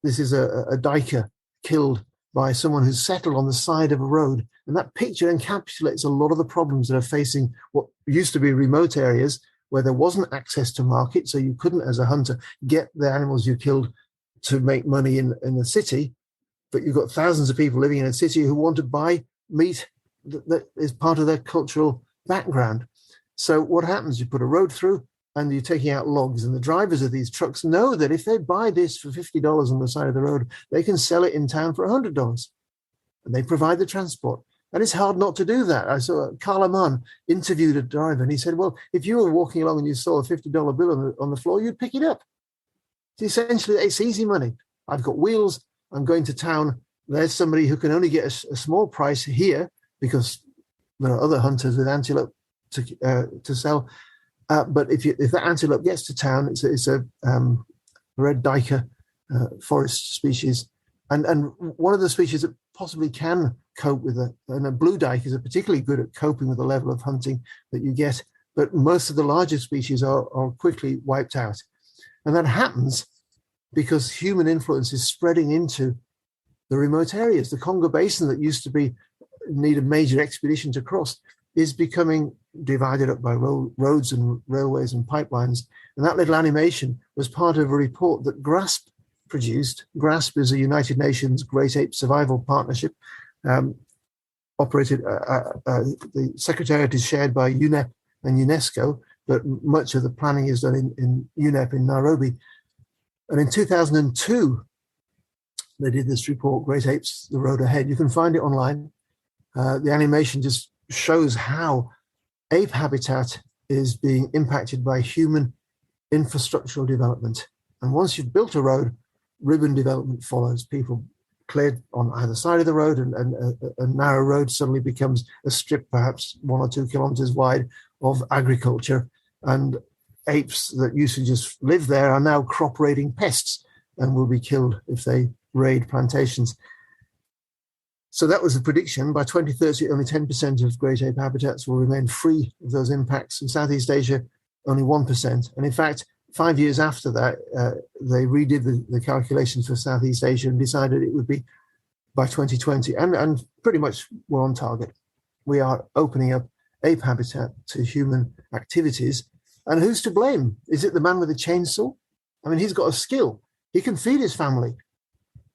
This is a duiker killed by someone who's settled on the side of a road. And that picture encapsulates a lot of the problems that are facing what used to be remote areas where there wasn't access to market. So you couldn't, as a hunter, get the animals you killed to make money in the city. But you've got thousands of people living in a city who want to buy meat that is part of their cultural background. So what happens? You put a road through and you're taking out logs, and the drivers of these trucks know that if they buy this for $50 on the side of the road, they can sell it in town for $100. And they provide the transport. And it's hard not to do that. I saw Carl Amann interviewed a driver, and he said, well, if you were walking along and you saw a $50 bill on the floor, you'd pick it up. Essentially, it's easy money. I've got wheels. I'm going to town. There's somebody who can only get a small price here because there are other hunters with antelope to sell. But if that antelope gets to town, it's a red duiker forest species. And one of the species that possibly can cope with and a blue duiker is particularly good at coping with the level of hunting that you get. But most of the larger species are quickly wiped out. And that happens because human influence is spreading into the remote areas. The Congo Basin that used to need a major expedition to cross is becoming divided up by roads and railways and pipelines. And that little animation was part of a report that GRASP produced. GRASP is a United Nations Great Ape Survival Partnership. Operated, the Secretariat is shared by UNEP and UNESCO, but much of the planning is done in UNEP in Nairobi. And in 2002, they did this report, Great Apes, The Road Ahead. You can find it online. The animation just shows how ape habitat is being impacted by human infrastructural development. And once you've built a road, ribbon development follows. People cleared on either side of the road, and a narrow road suddenly becomes a strip, perhaps 1 or 2 kilometers wide, of agriculture. And apes that used to just live there are now crop raiding pests and will be killed if they raid plantations. So that was the prediction. By 2030, only 10% of great ape habitats will remain free of those impacts. In Southeast Asia, only 1%. And in fact, 5 years after that, they redid the calculations for Southeast Asia and decided it would be by 2020. And pretty much we're on target. We are opening up ape habitat to human activities. And who's to blame? Is it the man with the chainsaw? I mean, he's got a skill. He can feed his family.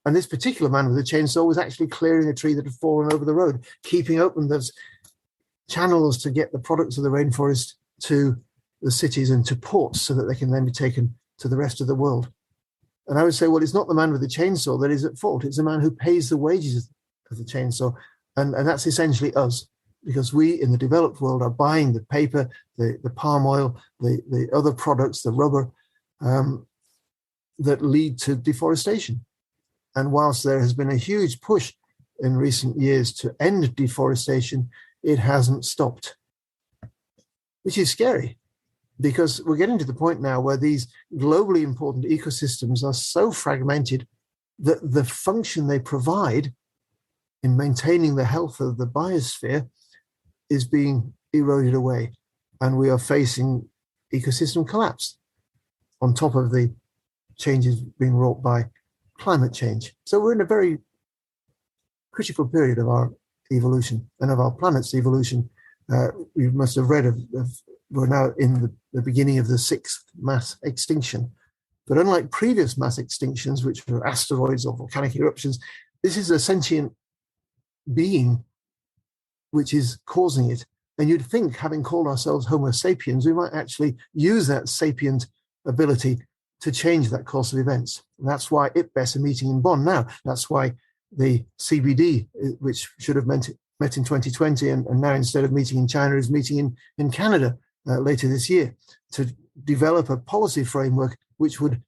And this particular man with the chainsaw was actually clearing a tree that had fallen over the road, keeping open those channels to get the products of the rainforest to the cities and to ports so that they can then be taken to the rest of the world. And I would say, well, it's not the man with the chainsaw that is at fault. It's the man who pays the wages of the chainsaw. And that's essentially us, because we in the developed world are buying the paper, the palm oil, the other products, the rubber, that lead to deforestation. And whilst there has been a huge push in recent years to end deforestation, it hasn't stopped, which is scary, because we're getting to the point now where these globally important ecosystems are so fragmented that the function they provide in maintaining the health of the biosphere is being eroded away. And we are facing ecosystem collapse on top of the changes being wrought by climate change. So we're in a very critical period of our evolution and of our planet's evolution. You must have read we're now in the beginning of the 6th mass extinction. But unlike previous mass extinctions, which were asteroids or volcanic eruptions, this is a sentient being which is causing it. And you'd think, having called ourselves Homo sapiens, we might actually use that sapient ability to change that course of events. And that's why IPBES are meeting in Bonn now. That's why the CBD, which should have met in 2020 and now instead of meeting in China is meeting in Canada later this year to develop a policy framework which would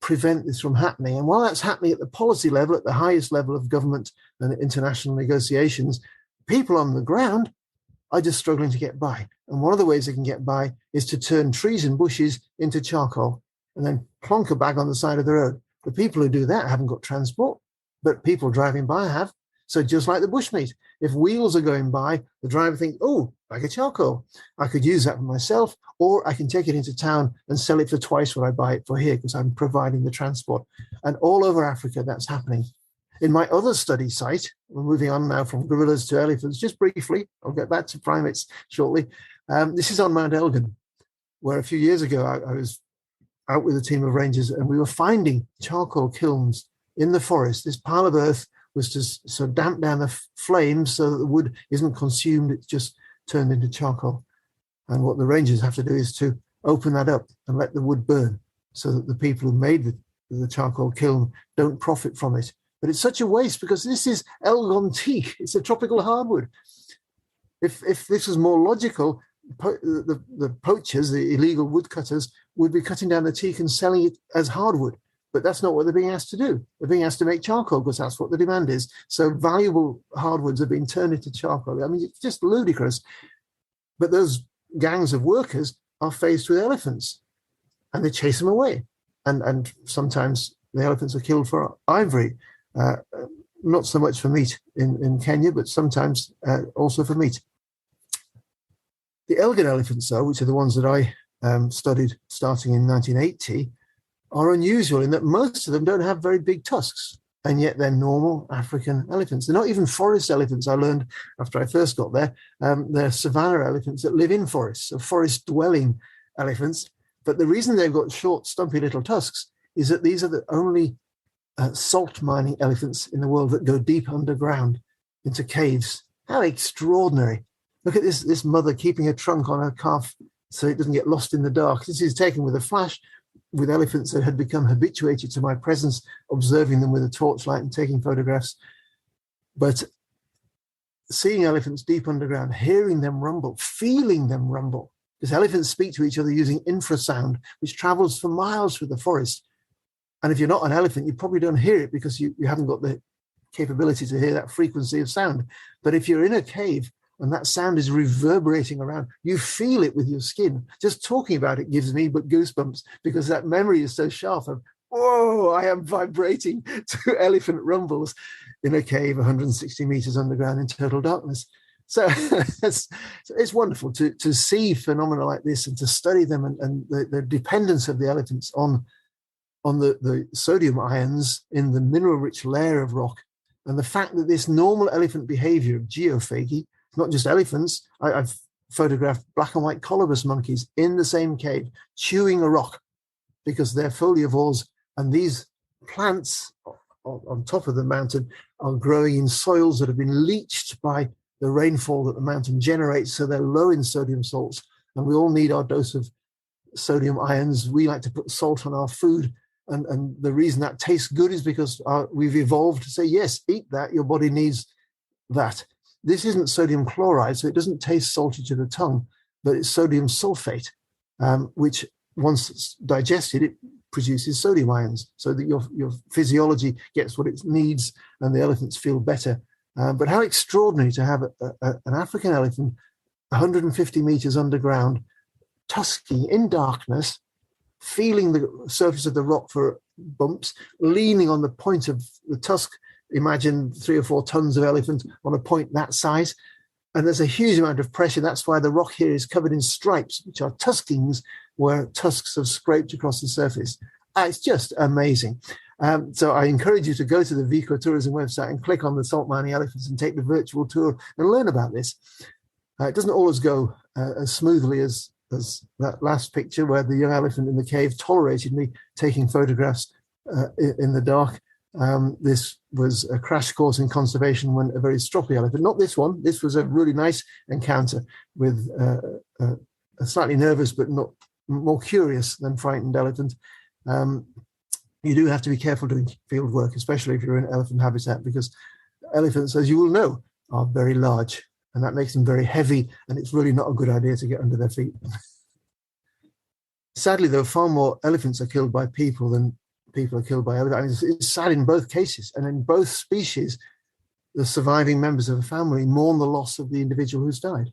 prevent this from happening. And while that's happening at the policy level, at the highest level of government and international negotiations, people on the ground are just struggling to get by. And one of the ways they can get by is to turn trees and bushes into charcoal and then plonk a bag on the side of the road. The people who do that haven't got transport, but people driving by have. So just like the bushmeat, if wheels are going by, the driver thinks, oh, bag of charcoal. I could use that for myself, or I can take it into town and sell it for twice what I buy it for here because I'm providing the transport. And all over Africa, that's happening. In my other study site, we're moving on now from gorillas to elephants, just briefly, I'll get back to primates shortly. This is on Mount Elgin, where a few years ago I was out with a team of rangers and we were finding charcoal kilns in the forest. This pile of earth was to sort of damp down the flames so that the wood isn't consumed, it's just turned into charcoal. And what the rangers have to do is to open that up and let the wood burn so that the people who made the charcoal kiln don't profit from it. But it's such a waste because this is Elgon teak. It's a tropical hardwood. If this was more logical, the poachers, the illegal woodcutters, would be cutting down the teak and selling it as hardwood. But that's not what they're being asked to do. They're being asked to make charcoal because that's what the demand is. So valuable hardwoods are being turned into charcoal. I mean, it's just ludicrous. But those gangs of workers are faced with elephants and they chase them away. And sometimes the elephants are killed for ivory. Not so much for meat in Kenya, but sometimes also for meat. The Elgin elephants, though, which are the ones that I studied starting in 1980, are unusual in that most of them don't have very big tusks, and yet they're normal African elephants. They're not even forest elephants, I learned after I first got there. They're savanna elephants that live in forests, so forest-dwelling elephants. But the reason they've got short, stumpy little tusks is that these are the only salt mining elephants in the world that go deep underground into caves. How extraordinary. Look at this mother keeping her trunk on her calf so it doesn't get lost in the dark. This is taken with a flash with elephants that had become habituated to my presence, observing them with a torchlight and taking photographs. But seeing elephants deep underground, hearing them rumble, feeling them rumble, because elephants speak to each other using infrasound, which travels for miles through the forest. And if you're not an elephant, you probably don't hear it because you haven't got the capability to hear that frequency of sound. But if you're in a cave and that sound is reverberating around, you feel it with your skin. Just talking about it gives me but goosebumps because that memory is so sharp of, whoa, I am vibrating to elephant rumbles in a cave 160 meters underground in total darkness. So it's wonderful to see phenomena like this and to study them and the dependence of the elephants on the sodium ions in the mineral-rich layer of rock, and the fact that this normal elephant behavior of geophagy, not just elephants, I've photographed black and white colobus monkeys in the same cave, chewing a rock because they're foliivores, and these plants on top of the mountain are growing in soils that have been leached by the rainfall that the mountain generates, so they're low in sodium salts, and we all need our dose of sodium ions. We like to put salt on our food, and the reason that tastes good is because we've evolved to say, yes, eat that, your body needs that. This isn't sodium chloride, so it doesn't taste salty to the tongue, but it's sodium sulfate, which once it's digested, it produces sodium ions so that your physiology gets what it needs and the elephants feel better. But how extraordinary to have an African elephant 150 meters underground, tusking in darkness, feeling the surface of the rock for bumps, leaning on the point of the tusk. Imagine 3 or 4 tons of elephant on a point that size. And there's a huge amount of pressure. That's why the rock here is covered in stripes, which are tuskings, where tusks have scraped across the surface. It's just amazing. So I encourage you to go to the ecotourism website and click on the salt mining elephants and take the virtual tour and learn about this. It doesn't always go as smoothly as that last picture where the young elephant in the cave tolerated me taking photographs in the dark. This was a crash course in conservation when a very stroppy elephant, not this one. This was a really nice encounter with a slightly nervous but not more curious than frightened elephant. You do have to be careful doing field work, especially if you're in elephant habitat, because elephants, as you will know, are very large, and that makes them very heavy, and it's really not a good idea to get under their feet. Sadly, though, far more elephants are killed by people than people are killed by elephants. I mean, it's sad in both cases, and in both species, the surviving members of a family mourn the loss of the individual who's died.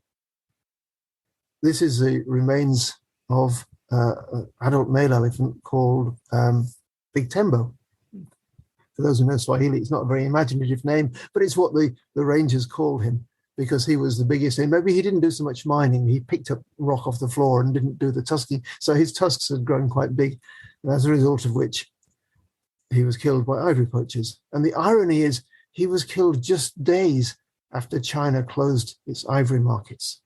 This is the remains of an adult male elephant called Big Tembo. For those who know Swahili, it's not a very imaginative name, but it's what the rangers called him because he was the biggest. And maybe he didn't do so much mining. He picked up rock off the floor and didn't do the tusking. So his tusks had grown quite big, and as a result of which he was killed by ivory poachers. And the irony is he was killed just days after China closed its ivory markets.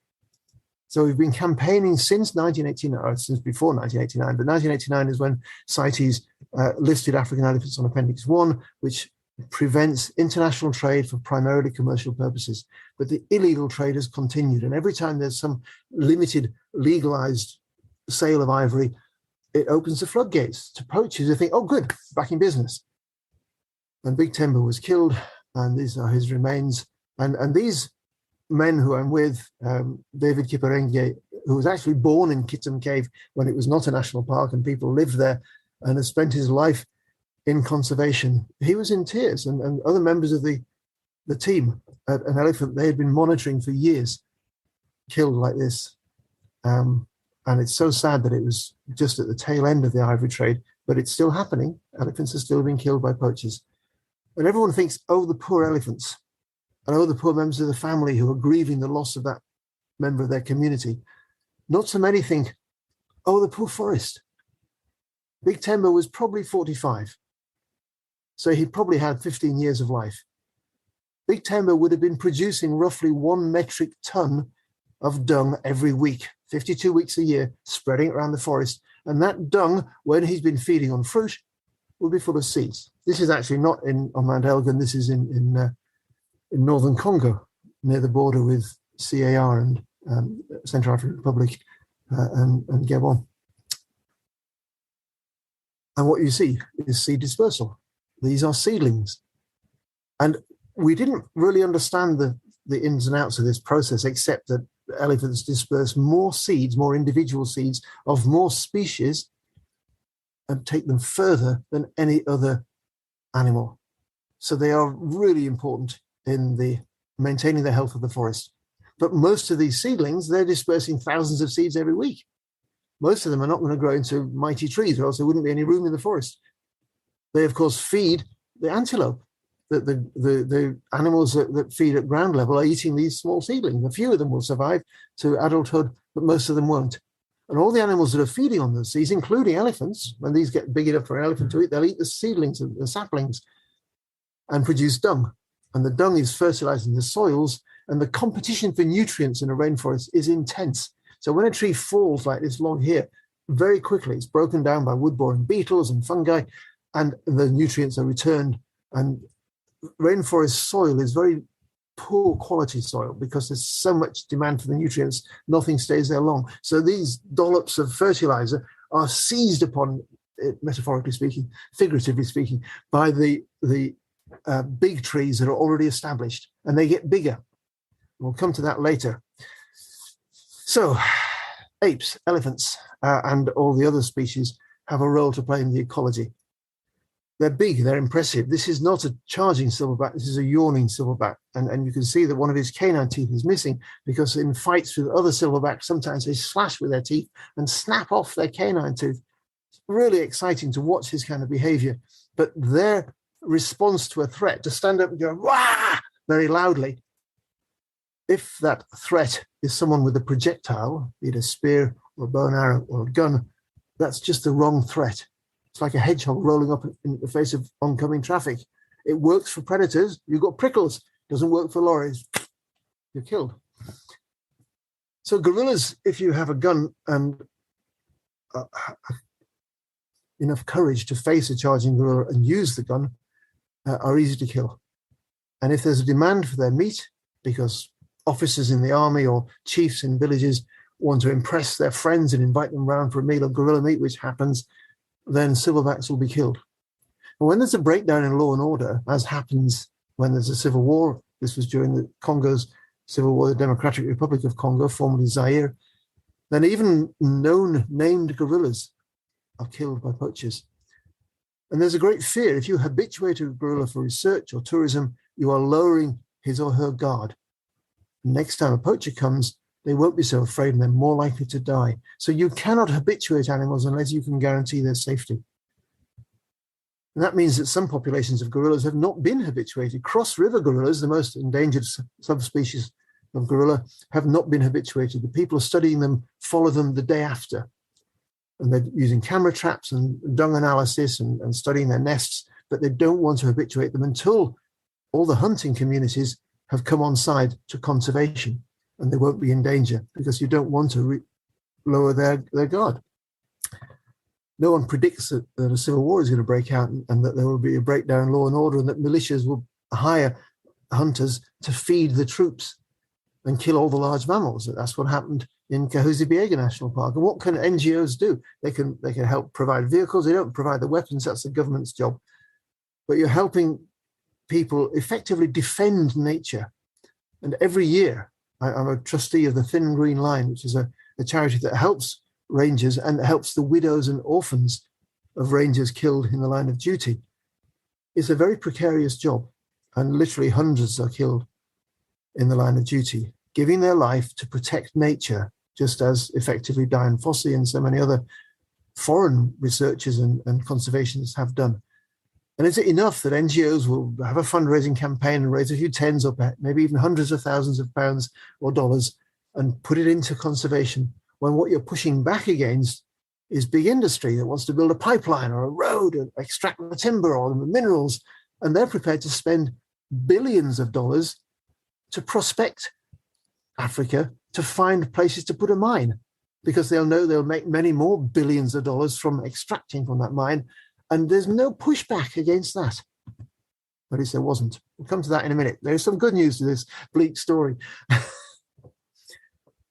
So we've been campaigning since 1989, or since before 1989, but 1989 is when CITES listed African elephants on Appendix 1, which prevents international trade for primarily commercial purposes. But the illegal trade has continued, and every time there's some limited legalized sale of ivory, it opens the floodgates to poachers who think, oh, good, back in business. And Big Tembo was killed, and these are his remains. And these men who I'm with, David Kiparenge, who was actually born in Kitum Cave when it was not a national park and people lived there, and has spent his life in conservation. He was in tears, and other members of the team at an elephant they had been monitoring for years, killed like this. And it's so sad that it was just at the tail end of the ivory trade, but it's still happening. Elephants are still being killed by poachers. And everyone thinks, oh, the poor elephants. And oh, the poor members of the family who are grieving the loss of that member of their community. Not so many think, oh, the poor forest. Big Tembo was probably 45. So he probably had 15 years of life. Big Tembo would have been producing roughly 1 metric ton of dung every week, 52 weeks a year, spreading it around the forest. And that dung, when he's been feeding on fruit, will be full of seeds. This is actually not on Mount Elgon. This is in northern Congo, near the border with CAR and Central African Republic and Gabon. And what you see is seed dispersal. These are seedlings. And we didn't really understand the ins and outs of this process, except that elephants disperse more seeds, more individual seeds of more species and take them further than any other animal. So they are really important in the maintaining the health of the forest. But most of these seedlings, they're dispersing thousands of seeds every week. Most of them are not going to grow into mighty trees, or else there wouldn't be any room in the forest. They, of course, feed the antelope. The animals that feed at ground level are eating these small seedlings. A few of them will survive to adulthood, but most of them won't. And all the animals that are feeding on those seeds, including elephants, when these get big enough for an elephant to eat, they'll eat the seedlings, the saplings, and produce dung. And the dung is fertilizing the soils, and the competition for nutrients in a rainforest is intense. So when a tree falls like this log here, very quickly it's broken down by wood-boring beetles and fungi, and the nutrients are returned. And rainforest soil is very poor quality soil because there's so much demand for the nutrients, nothing stays there long. So these dollops of fertilizer are seized upon, metaphorically speaking, figuratively speaking, by the big trees that are already established, and they get bigger. We'll come to that later. So apes, elephants, and all the other species have a role to play in the ecology. They're big, they're impressive. This is not a charging silverback, this is a yawning silverback. And you can see that one of his canine teeth is missing because in fights with other silverbacks, sometimes they slash with their teeth and snap off their canine tooth. It's really exciting to watch this kind of behavior. But their response to a threat, to stand up and go, wah, very loudly, if that threat is someone with a projectile, be it a spear or a bow and arrow or a gun, that's just the wrong threat. It's like a hedgehog rolling up in the face of oncoming traffic. It works for predators. You've got prickles. Doesn't work for lorries. You're killed. So gorillas, if you have a gun and enough courage to face a charging gorilla and use the gun, are easy to kill. And if there's a demand for their meat, because officers in the army or chiefs in villages want to impress their friends and invite them round for a meal of gorilla meat, which happens, then silverbacks will be killed. And when there's a breakdown in law and order, as happens when there's a civil war, this was during the Congo's civil war, the Democratic Republic of Congo, formerly Zaire, then even known named gorillas are killed by poachers. And there's a great fear. If you habituate a gorilla for research or tourism, you are lowering his or her guard. Next time a poacher comes, they won't be so afraid and they're more likely to die. So you cannot habituate animals unless you can guarantee their safety. And that means that some populations of gorillas have not been habituated. Cross-river gorillas, the most endangered subspecies of gorilla, have not been habituated. The people studying them follow them the day after. And they're using camera traps and dung analysis and studying their nests, but they don't want to habituate them until all the hunting communities have come on side to conservation, and they won't be in danger because you don't want to lower their guard. No one predicts that a civil war is going to break out and that there will be a breakdown in law and order and that militias will hire hunters to feed the troops and kill all the large mammals. That's what happened in Kahuzi-Biega National Park. And what can NGOs do? They can help provide vehicles. They don't provide the weapons. That's the government's job. But you're helping people effectively defend nature. And every year, I'm a trustee of the Thin Green Line, which is a charity that helps rangers and helps the widows and orphans of rangers killed in the line of duty. It's a very precarious job, and literally hundreds are killed in the line of duty, giving their life to protect nature, just as effectively Diane Fossey and so many other foreign researchers and conservationists have done. And is it enough that NGOs will have a fundraising campaign and raise a few tens or maybe even hundreds of thousands of pounds or dollars and put it into conservation, when what you're pushing back against is big industry that wants to build a pipeline or a road and extract the timber or the minerals, and they're prepared to spend billions of dollars to prospect Africa to find places to put a mine, because they'll know they'll make many more billions of dollars from extracting from that mine. And there's no pushback against that. At least there wasn't. We'll come to that in a minute. There's some good news to this bleak story.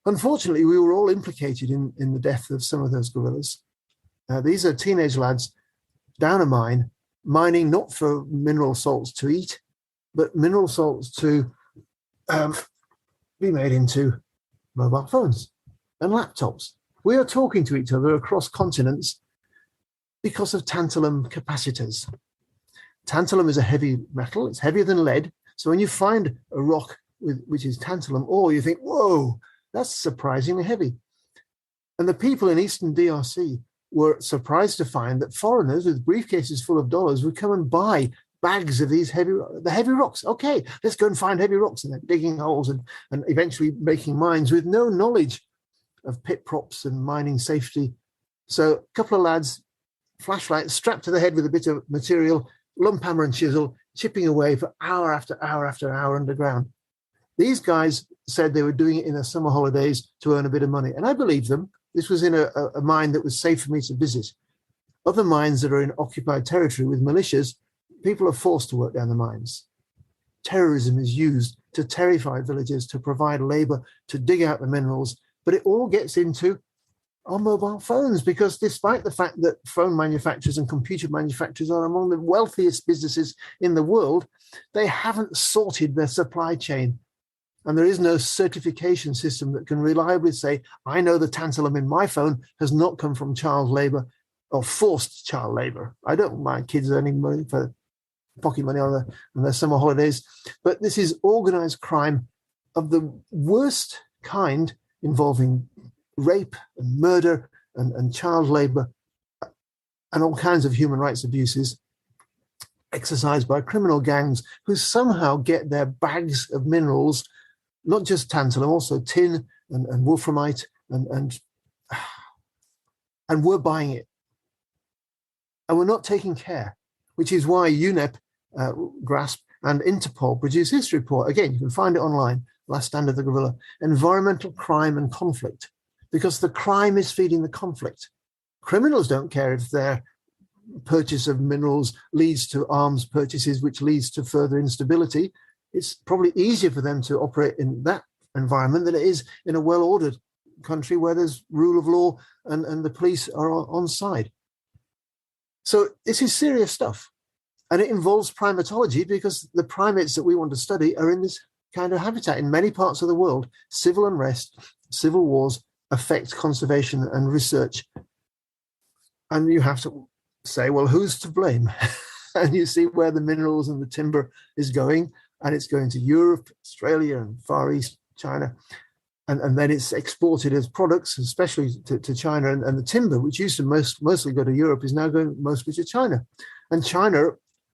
Unfortunately, we were all implicated in the death of some of those gorillas. These are teenage lads down a mine, mining not for mineral salts to eat, but mineral salts to be made into mobile phones and laptops. We are talking to each other across continents because of tantalum capacitors. Tantalum is a heavy metal. It's heavier than lead. So when you find a rock which is tantalum ore, you think, whoa, that's surprisingly heavy. And the people in Eastern DRC were surprised to find that foreigners with briefcases full of dollars would come and buy bags of these heavy rocks. Okay, let's go and find heavy rocks. And they're digging holes and eventually making mines with no knowledge of pit props and mining safety. So a couple of lads, flashlights strapped to the head with a bit of material, lump hammer and chisel, chipping away for hour after hour after hour underground. These guys said they were doing it in their summer holidays to earn a bit of money. And I believe them. This was in a mine that was safe for me to visit. Other mines that are in occupied territory with militias, people are forced to work down the mines. Terrorism is used to terrify villagers, to provide labor, to dig out the minerals. But it all gets into our mobile phones, because despite the fact that phone manufacturers and computer manufacturers are among the wealthiest businesses in the world, they haven't sorted their supply chain. And there is no certification system that can reliably say, I know the tantalum in my phone has not come from child labor or forced child labor. I don't mind kids earning money for pocket money on their summer holidays. But this is organized crime of the worst kind, involving rape and murder and child labor and all kinds of human rights abuses exercised by criminal gangs who somehow get their bags of minerals, not just tantalum, also tin and wolframite, and we're buying it. And we're not taking care, which is why UNEP, GRASP, and Interpol produce this report. Again, you can find it online, Last Stand of the Gorilla, Environmental Crime and Conflict, because the crime is feeding the conflict. Criminals don't care if their purchase of minerals leads to arms purchases, which leads to further instability. It's probably easier for them to operate in that environment than it is in a well-ordered country where there's rule of law and the police are on side. So this is serious stuff. And it involves primatology because the primates that we want to study are in this kind of habitat. In many parts of the world, civil unrest, civil wars affect conservation and research. And you have to say, well, who's to blame? And you see where the minerals and the timber is going, and it's going to Europe, Australia, and Far East, China. And then it's exported as products, especially to China. And the timber, which used to mostly go to Europe, is now going mostly to China. And China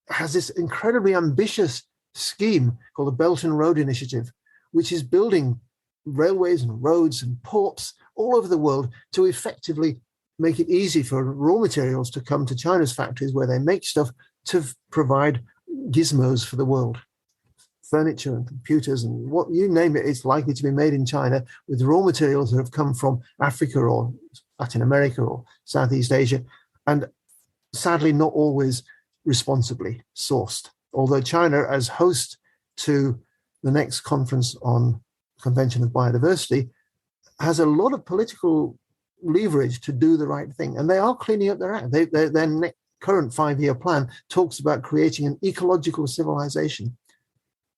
has this incredibly ambitious scheme called the Belt and Road Initiative, which is building railways and roads and ports all over the world to effectively make it easy for raw materials to come to China's factories where they make stuff to provide gizmos for the world. Furniture and computers and what you name it, it's likely to be made in China with raw materials that have come from Africa or Latin America or Southeast Asia, and sadly not always responsibly sourced. Although China, as host to the next conference on Convention of Biodiversity, has a lot of political leverage to do the right thing, and they are cleaning up their act. Their current 5-year plan talks about creating an ecological civilization.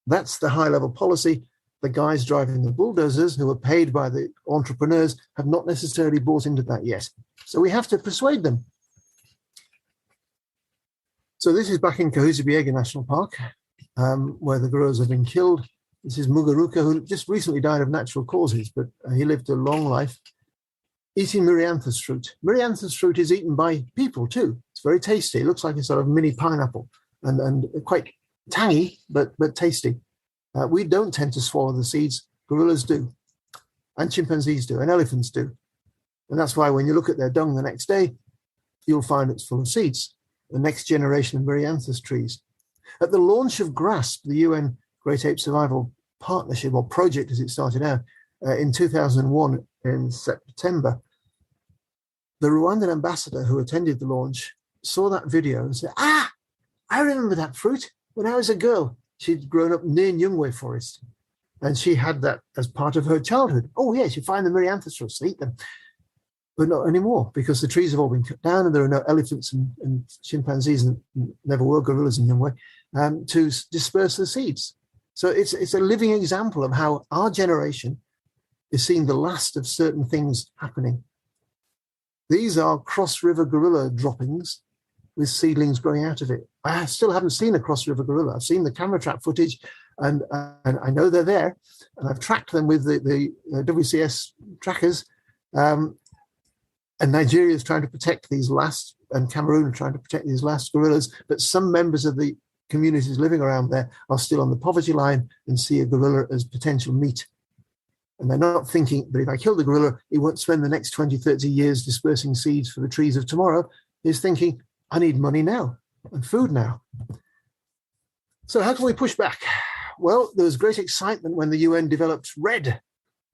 That's the high-level policy. The guys driving the bulldozers, who are paid by the entrepreneurs, have not necessarily bought into that yet. So we have to persuade them. So this is back in Kahuzi-Biega National Park, where the gorillas have been killed. This is Muguruza, who just recently died of natural causes, but he lived a long life, eating myrianthus fruit. Myrianthus fruit is eaten by people too. It's very tasty. It looks like a sort of mini pineapple and quite tangy, but tasty. We don't tend to swallow the seeds. Gorillas do, and chimpanzees do, and elephants do. And that's why when you look at their dung the next day, you'll find it's full of seeds, the next generation of myrianthus trees. At the launch of GRASP, the UN Great Ape Survival Partnership, or project as it started out, in 2001 in September, the Rwandan ambassador who attended the launch saw that video and said, I remember that fruit. When I was a girl, she'd grown up near Nyungwe Forest, and she had that as part of her childhood. Oh, yes, you find the myrianthus fruits, eat them. But not anymore, because the trees have all been cut down and there are no elephants and chimpanzees, and never were gorillas in Nyungwe, to disperse the seeds. So it's a living example of how our generation is seeing the last of certain things happening. These are cross-river gorilla droppings with seedlings growing out of it. I still haven't seen a cross-river gorilla. I've seen the camera trap footage, and I know they're there, and I've tracked them with the WCS trackers. And Nigeria is trying to protect these last, and Cameroon are trying to protect these last gorillas, but some members of the communities living around there are still on the poverty line and see a gorilla as potential meat. And they're not thinking that if I kill the gorilla, he won't spend the next 20, 30 years dispersing seeds for the trees of tomorrow. He's thinking, I need money now and food now. So how can we push back? Well, there was great excitement when the UN developed REDD,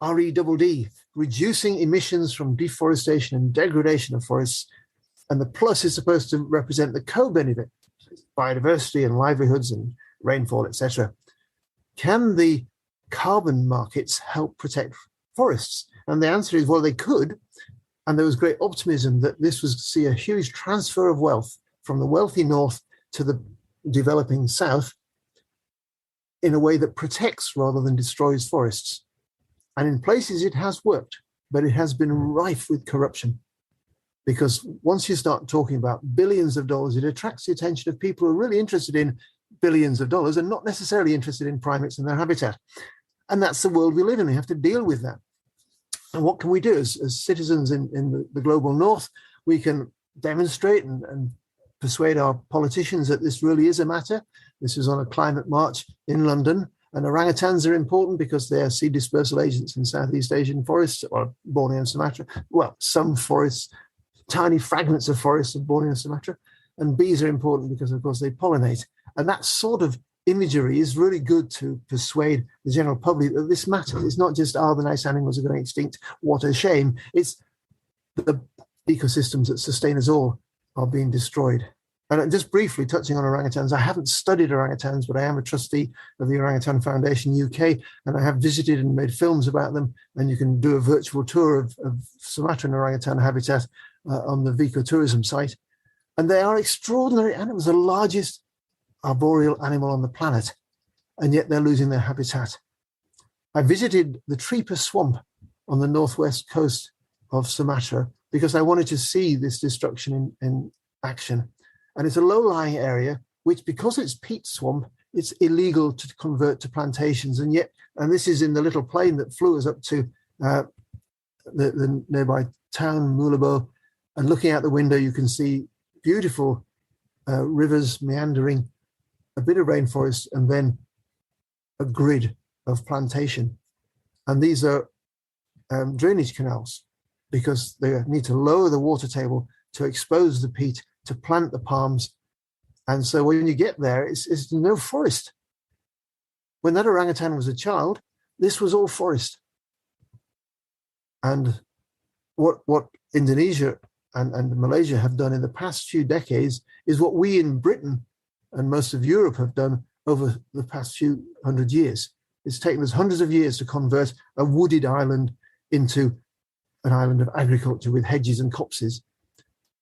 R-E-D-D, reducing emissions from deforestation and degradation of forests. And the plus is supposed to represent the co-benefit, biodiversity and livelihoods and rainfall, etc. Can the carbon markets help protect forests? And the answer is, well, they could. And there was great optimism that this was to see a huge transfer of wealth from the wealthy north to the developing south in a way that protects rather than destroys forests. And in places it has worked, but it has been rife with corruption. Because once you start talking about billions of dollars, it attracts the attention of people who are really interested in billions of dollars and not necessarily interested in primates and their habitat. And that's the world we live in. We have to deal with that. And what can we do as citizens in the global north? We can demonstrate and persuade our politicians that this really is a matter. This was on a climate march in London. And orangutans are important because they are seed dispersal agents in Southeast Asian forests, or Borneo and Sumatra. Well, some forests, tiny fragments of forests of Borneo and Sumatra. And bees are important because, of course, they pollinate. And that sort of imagery is really good to persuade the general public that this matters. It's not just, the nice animals are going extinct, what a shame. It's the ecosystems that sustain us all are being destroyed. And just briefly touching on orangutans, I haven't studied orangutans, but I am a trustee of the Orangutan Foundation UK, and I have visited and made films about them. And you can do a virtual tour of Sumatran orangutan habitat on the ecotourism site. And they are extraordinary animals, the largest arboreal animal on the planet, and yet they're losing their habitat. I visited the Tripa swamp on the northwest coast of Sumatra because I wanted to see this destruction in action. And it's a low-lying area, which, because it's peat swamp, it's illegal to convert to plantations. And this is in the little plane that flew us up to the nearby town, Mulabo. And looking out the window, you can see beautiful rivers meandering, a bit of rainforest, and then a grid of plantation. And these are drainage canals because they need to lower the water table to expose the peat, to plant the palms. And so when you get there, it's no forest. When that orangutan was a child, this was all forest. And what Indonesia and Malaysia have done in the past few decades is what we in Britain and most of Europe have done over the past few hundred years. It's taken us hundreds of years to convert a wooded island into an island of agriculture with hedges and copses.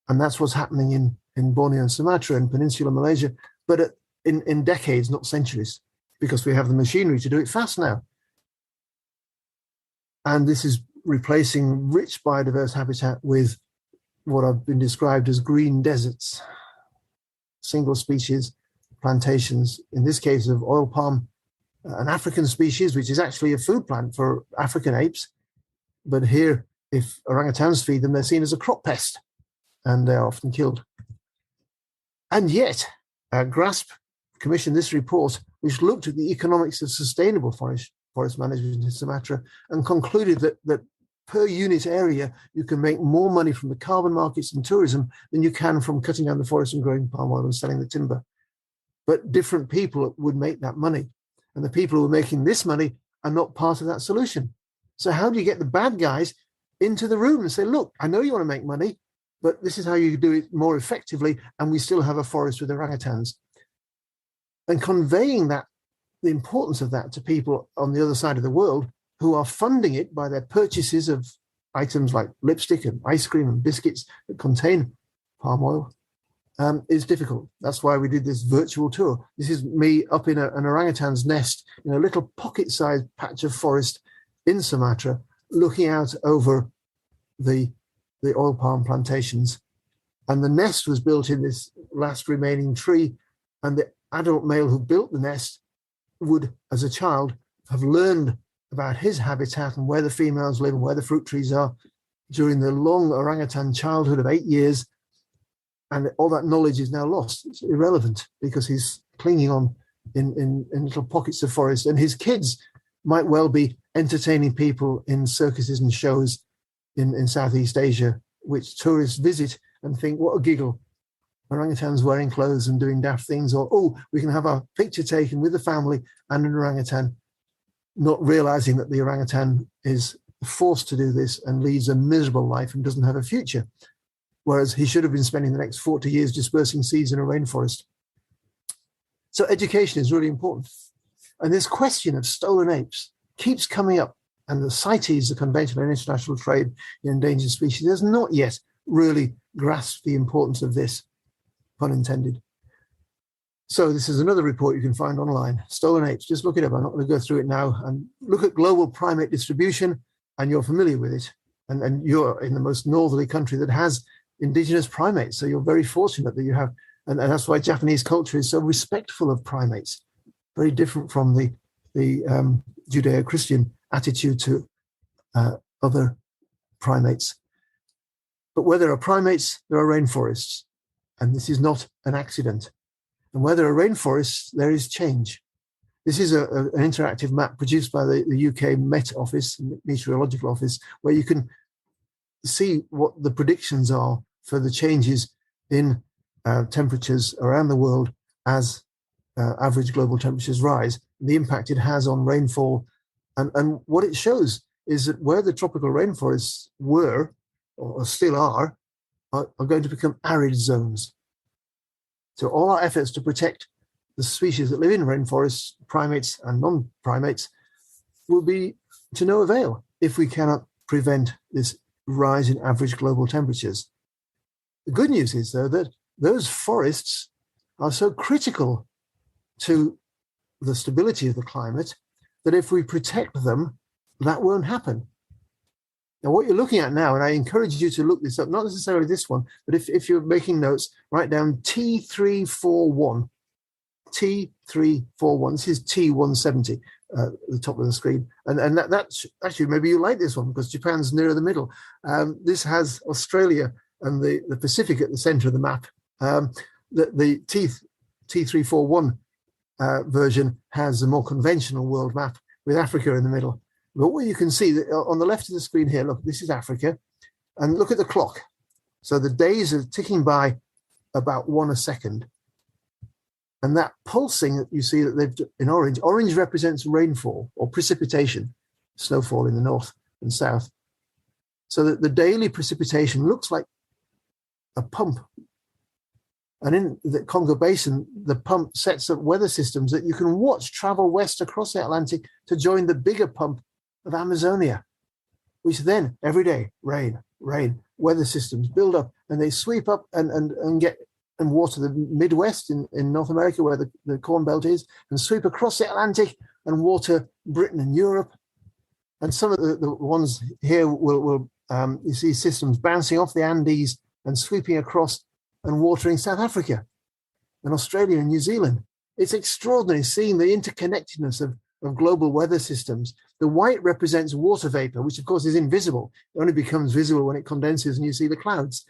And that's what's happening in Borneo and Sumatra and Peninsular Malaysia, but in decades, not centuries, because we have the machinery to do it fast now. And this is replacing rich biodiverse habitat with what have been described as green deserts, single species plantations, in this case of oil palm, an African species, which is actually a food plant for African apes. But here, if orangutans feed them, they're seen as a crop pest, and they're often killed. And yet, GRASP commissioned this report, which looked at the economics of sustainable forest management in Sumatra and concluded that per unit area, you can make more money from the carbon markets and tourism than you can from cutting down the forest and growing palm oil and selling the timber. But different people would make that money. And the people who are making this money are not part of that solution. So how do you get the bad guys into the room and say, look, I know you want to make money, but this is how you do it more effectively, and we still have a forest with orangutans. And conveying that, the importance of that to people on the other side of the world who are funding it by their purchases of items like lipstick and ice cream and biscuits that contain palm oil, is difficult. That's why we did this virtual tour. This is me up in an orangutan's nest in a little pocket-sized patch of forest in Sumatra, looking out over the oil palm plantations. And the nest was built in this last remaining tree, and the adult male who built the nest would, as a child, have learned about his habitat and where the females live and where the fruit trees are during the long orangutan childhood of 8 years. And all that knowledge is now lost. It's irrelevant because he's clinging on in little pockets of forest. And his kids might well be entertaining people in circuses and shows in Southeast Asia, which tourists visit and think, what a giggle. Orangutans wearing clothes and doing daft things, or, oh, we can have our picture taken with the family and an orangutan, not realizing that the orangutan is forced to do this and leads a miserable life and doesn't have a future. Whereas he should have been spending the next 40 years dispersing seeds in a rainforest. So education is really important. And this question of stolen apes keeps coming up. And the CITES, the Convention on International Trade in Endangered Species, has not yet really grasped the importance of this, pun intended. So this is another report you can find online, Stolen Apes. Just look it up. I'm not going to go through it now. And look at global primate distribution, and you're familiar with it. And you're in the most northerly country that has indigenous primates. So you're very fortunate that you have, and that's why Japanese culture is so respectful of primates, very different from the Judeo-Christian attitude to other primates. But where there are primates, there are rainforests. And this is not an accident. And where there are rainforests, there is change. This is an interactive map produced by the UK Met Office, Meteorological Office, where you can see what the predictions are for the changes in temperatures around the world as average global temperatures rise, the impact it has on rainfall. And what it shows is that where the tropical rainforests were, or still are going to become arid zones. So all our efforts to protect the species that live in rainforests, primates and non-primates, will be to no avail if we cannot prevent this rise in average global temperatures. The good news is, though, that those forests are so critical to the stability of the climate that if we protect them, that won't happen. Now, what you're looking at now, and I encourage you to look this up, not necessarily this one, but if you're making notes, write down T341. T341. This is T170 at the top of the screen. And that's actually, maybe you like this one because Japan's nearer the middle. This has Australia and the Pacific at the center of the map. The T341 version has a more conventional world map with Africa in the middle. But what you can see that on the left of the screen here, look, this is Africa, and look at the clock. So the days are ticking by about 1 a second. And that pulsing that you see that they've in orange represents rainfall or precipitation, snowfall in the north and south. So that the daily precipitation looks like a pump. And in the Congo Basin, the pump sets up weather systems that you can watch travel west across the Atlantic to join the bigger pump of Amazonia, which then every day, rain, weather systems build up and they sweep up and get and water the Midwest in North America where the Corn Belt is, and sweep across the Atlantic and water Britain and Europe. And some of the ones here will you see systems bouncing off the Andes and sweeping across and watering South Africa and Australia and New Zealand. It's extraordinary seeing the interconnectedness of global weather systems. The white represents water vapor, which of course is invisible. It only becomes visible when it condenses and you see the clouds.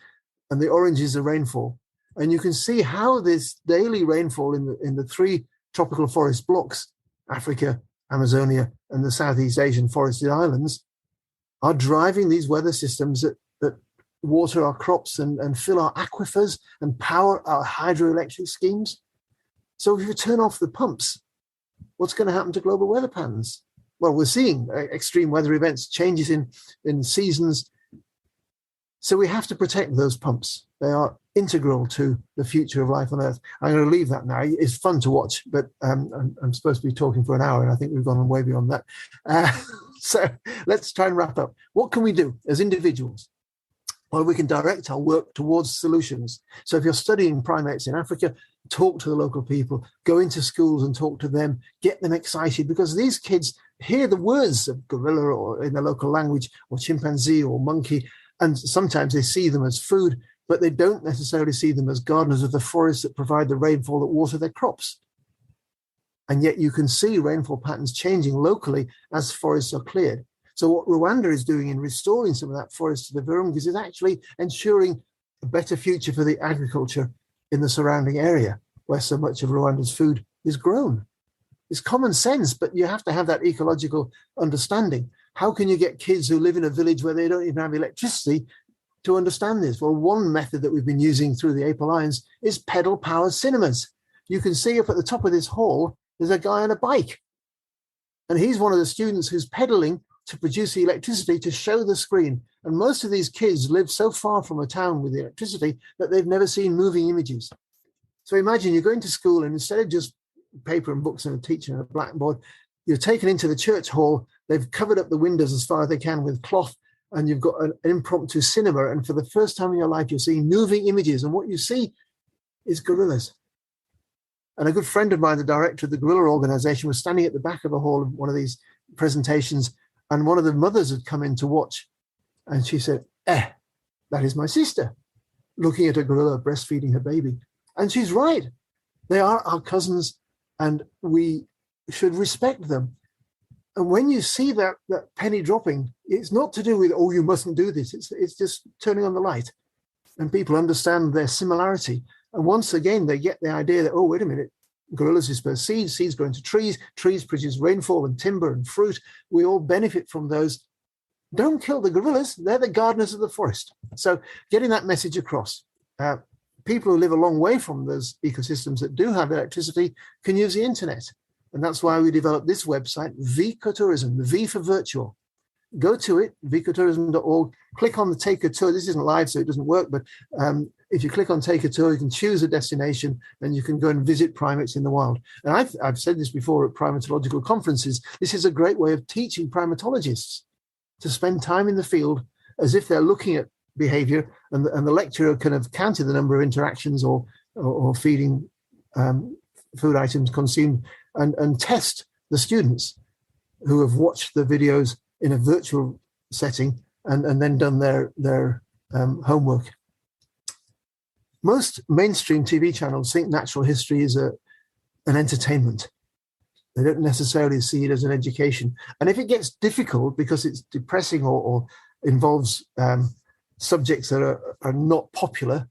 And the orange is the rainfall. And you can see how this daily rainfall in the three tropical forest blocks, Africa, Amazonia, and the Southeast Asian forested islands, are driving these weather systems that water our crops and fill our aquifers and power our hydroelectric schemes. So if you turn off the pumps, what's going to happen to global weather patterns? Well, we're seeing extreme weather events, changes in seasons. So we have to protect those pumps. They are integral to the future of life on Earth. I'm going to leave that now. It's fun to watch, but I'm supposed to be talking for an hour, and I think we've gone way beyond that. So let's try and wrap up. What can we do as individuals? Well, we can direct our work towards solutions. So if you're studying primates in Africa, talk to the local people, go into schools and talk to them, get them excited, because these kids hear the words of gorilla or in the local language or chimpanzee or monkey, and sometimes they see them as food, but they don't necessarily see them as gardeners of the forest that provide the rainfall that water their crops. And yet you can see rainfall patterns changing locally as forests are cleared. So what Rwanda is doing in restoring some of that forest to the Virungas is actually ensuring a better future for the agriculture in the surrounding area where so much of Rwanda's food is grown. It's common sense, but you have to have that ecological understanding. How can you get kids who live in a village where they don't even have electricity to understand this? Well, one method that we've been using through the Ape Alliance is pedal-powered cinemas. You can see up at the top of this hall, there's a guy on a bike. And he's one of the students who's pedaling to produce the electricity to show the screen. And most of these kids live so far from a town with electricity that they've never seen moving images. So imagine you're going to school and instead of just paper and books and a teacher and a blackboard, you're taken into the church hall. They've covered up the windows as far as they can with cloth, and you've got an impromptu cinema. And for the first time in your life, you're seeing moving images. And what you see is gorillas. And a good friend of mine, the director of the gorilla organization, was standing at the back of a hall of one of these presentations, and one of the mothers had come in to watch. And she said, that is my sister, looking at a gorilla breastfeeding her baby. And she's right. They are our cousins, and we should respect them. And when you see that penny dropping, it's not to do with, oh, you mustn't do this. It's just turning on the light. And people understand their similarity. And once again, they get the idea that, oh, wait a minute, gorillas disperse seeds, seeds grow into trees, trees produce rainfall and timber and fruit. We all benefit from those. Don't kill the gorillas. They're the gardeners of the forest. So getting that message across. People who live a long way from those ecosystems that do have electricity can use the internet. And that's why we developed this website, ecotourism, the V for virtual. Go to it, ecotourism.org, click on the take a tour. This isn't live, so it doesn't work, but if you click on Take a Tour, you can choose a destination and you can go and visit primates in the wild. And I've said this before at primatological conferences. This is a great way of teaching primatologists to spend time in the field as if they're looking at behavior, and the lecturer can have counted the number of interactions or feeding food items consumed, and test the students who have watched the videos in a virtual setting and then done their homework. Most mainstream TV channels think natural history is an entertainment. They don't necessarily see it as an education. And if it gets difficult because it's depressing or involves subjects that are not popular,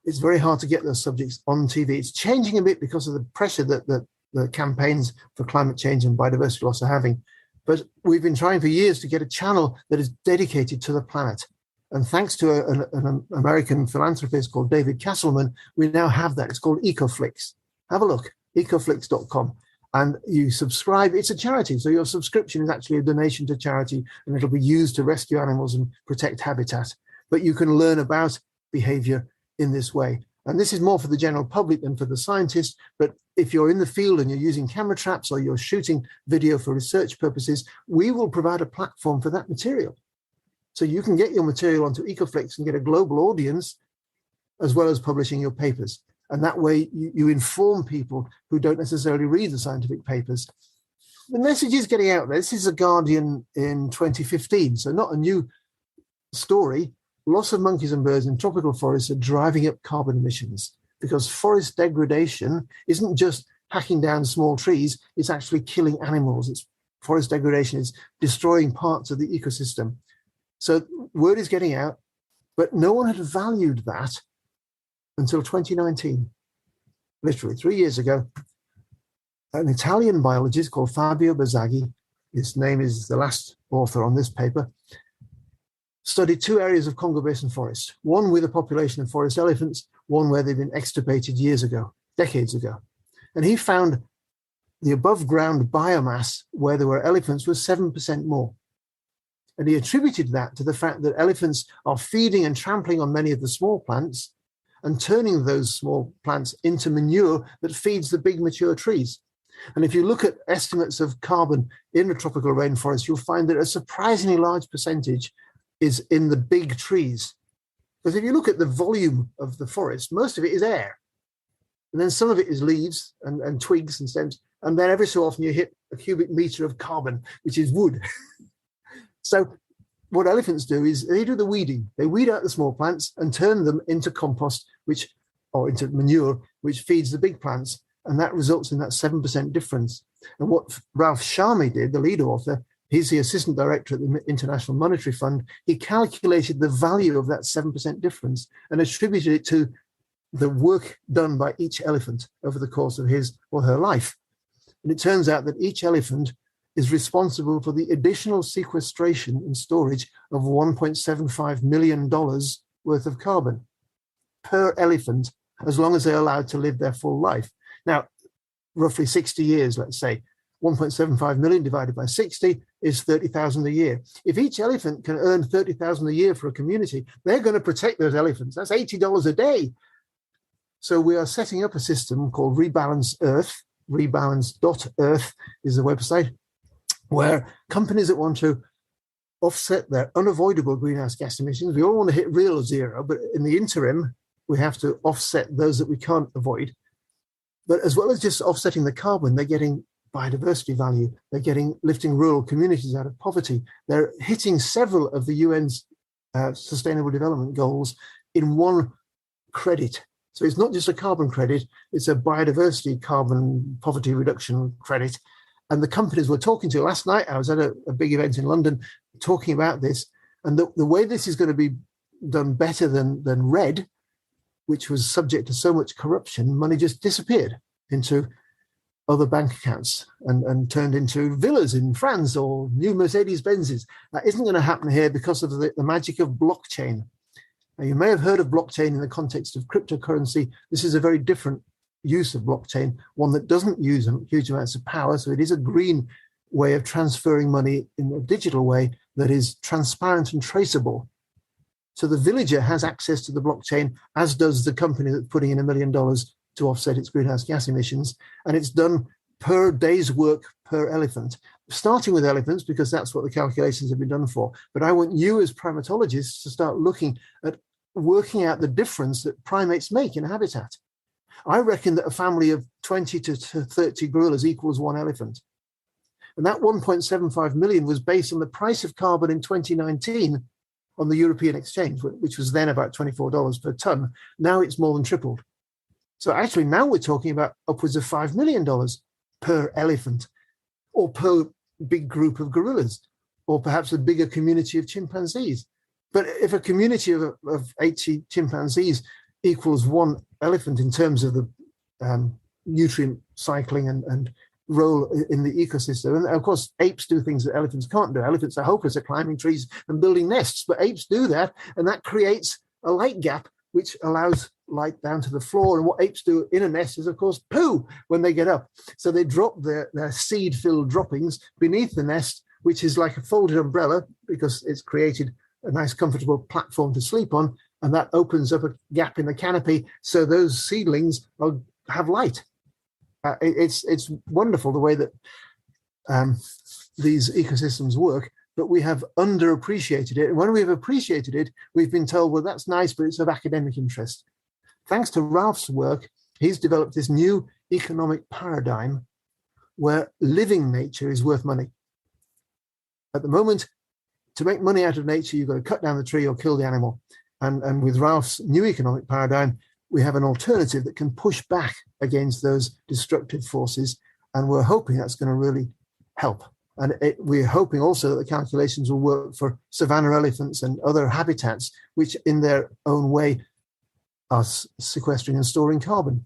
it's very hard to get those subjects on TV. It's changing a bit because of the pressure that the campaigns for climate change and biodiversity loss are having. But we've been trying for years to get a channel that is dedicated to the planet. And thanks to an American philanthropist called David Castleman, we now have that. It's called EcoFlix. Have a look, ecoflix.com. And you subscribe. It's a charity. So your subscription is actually a donation to charity, and it'll be used to rescue animals and protect habitat. But you can learn about behavior in this way. And this is more for the general public than for the scientists. But if you're in the field and you're using camera traps or you're shooting video for research purposes, we will provide a platform for that material. So you can get your material onto EcoFlix and get a global audience, as well as publishing your papers. And that way you inform people who don't necessarily read the scientific papers. The message is getting out there. This is The Guardian in 2015, so not a new story. Loss of monkeys and birds in tropical forests are driving up carbon emissions, because forest degradation isn't just hacking down small trees, it's actually killing animals. Forest degradation is destroying parts of the ecosystem. So word is getting out, but no one had valued that until 2019. Literally 3 years ago, an Italian biologist called Fabio Bazzaghi, his name is the last author on this paper, studied two areas of Congo Basin forest, one with a population of forest elephants, one where they've been extirpated years ago, decades ago. And he found the above ground biomass where there were elephants was 7% more. And he attributed that to the fact that elephants are feeding and trampling on many of the small plants and turning those small plants into manure that feeds the big mature trees. And if you look at estimates of carbon in a tropical rainforest, you'll find that a surprisingly large percentage is in the big trees. Because if you look at the volume of the forest, most of it is air. And then some of it is leaves and twigs and stems. And then every so often you hit a cubic meter of carbon, which is wood. So what elephants do is they do the weeding. They weed out the small plants and turn them into compost, or into manure, which feeds the big plants. And that results in that 7% difference. And what Ralph Sharma did, the lead author, he's the assistant director at the International Monetary Fund, he calculated the value of that 7% difference and attributed it to the work done by each elephant over the course of his or her life. And it turns out that each elephant is responsible for the additional sequestration and storage of $1.75 million worth of carbon per elephant, as long as they're allowed to live their full life. Now, roughly 60 years, let's say, 1.75 million divided by 60 is 30,000 a year. If each elephant can earn 30,000 a year for a community, they're going to protect those elephants. That's $80 a day. So we are setting up a system called Rebalance Earth. Rebalance.earth is the website, where companies that want to offset their unavoidable greenhouse gas emissions, we all want to hit real zero, but in the interim, we have to offset those that we can't avoid. But as well as just offsetting the carbon, they're getting biodiversity value. They're lifting rural communities out of poverty. They're hitting several of the UN's Sustainable Development Goals in one credit. So it's not just a carbon credit, it's a biodiversity carbon poverty reduction credit. And the companies we're talking to, last night I was at a big event in London talking about this, and the way this is going to be done better than RED, which was subject to so much corruption, money just disappeared into other bank accounts and turned into villas in France or new Mercedes-Benzes. That isn't going to happen here because of the magic of blockchain. Now, you may have heard of blockchain in the context of cryptocurrency. This is a very different use of blockchain, one that doesn't use huge amounts of power. So it is a green way of transferring money in a digital way that is transparent and traceable So the villager has access to the blockchain, as does the company that's putting in $1 million to offset its greenhouse gas emissions. And it's done per day's work per elephant, starting with elephants, because that's what the calculations have been done for. But I want you as primatologists to start looking at working out the difference that primates make in a habitat. I reckon that a family of 20 to 30 gorillas equals one elephant. And that 1.75 million was based on the price of carbon in 2019 on the European exchange, which was then about $24 per ton. Now it's more than tripled. So actually now we're talking about upwards of $5 million per elephant, or per big group of gorillas, or perhaps a bigger community of chimpanzees. But if a community of 80 chimpanzees equals one elephant in terms of the nutrient cycling and role in the ecosystem, and of course apes do things that elephants can't do. Elephants are hopeless at climbing trees and building nests, but apes do that, and that creates a light gap which allows light down to the floor. And what apes do in a nest is, of course, poo when they get up. So they drop their seed-filled droppings beneath the nest, which is like a folded umbrella because it's created a nice, comfortable platform to sleep on, and that opens up a gap in the canopy so those seedlings have light. It's wonderful the way that these ecosystems work, but we have underappreciated it. And when we've appreciated it, we've been told, well, that's nice, but it's of academic interest. Thanks to Ralph's work, he's developed this new economic paradigm where living nature is worth money. At the moment, to make money out of nature, you've got to cut down the tree or kill the animal. And with Ralph's new economic paradigm, we have an alternative that can push back against those destructive forces. And we're hoping that's going to really help. And we're hoping also that the calculations will work for savanna elephants and other habitats, which in their own way are sequestering and storing carbon.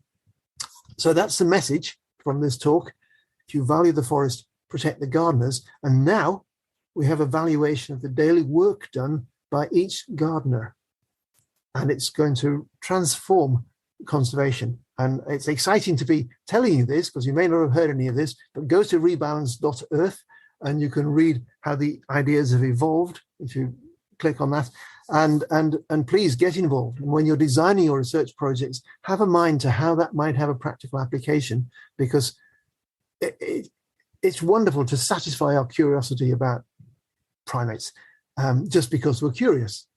So that's the message from this talk. If you value the forest, protect the gardeners. And now we have a valuation of the daily work done by each gardener. And it's going to transform conservation. And it's exciting to be telling you this because you may not have heard any of this, but go to rebalance.earth and you can read how the ideas have evolved if you click on that. And please get involved. And when you're designing your research projects, have a mind to how that might have a practical application, because it's wonderful to satisfy our curiosity about primates just because we're curious.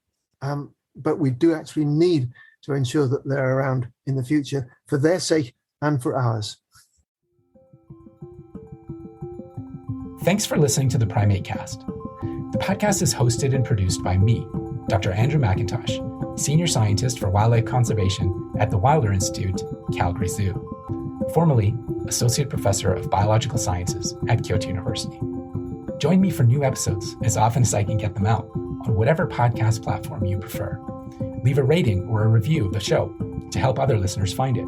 But we do actually need to ensure that they're around in the future for their sake and for ours. Thanks for listening to the PrimateCast. The podcast is hosted and produced by me, Dr. Andrew McIntosh, Senior Scientist for Wildlife Conservation at the Wilder Institute, Calgary Zoo, formerly Associate Professor of Biological Sciences at Kyoto University. Join me for new episodes as often as I can get them out on whatever podcast platform you prefer. Leave a rating or a review of the show to help other listeners find it.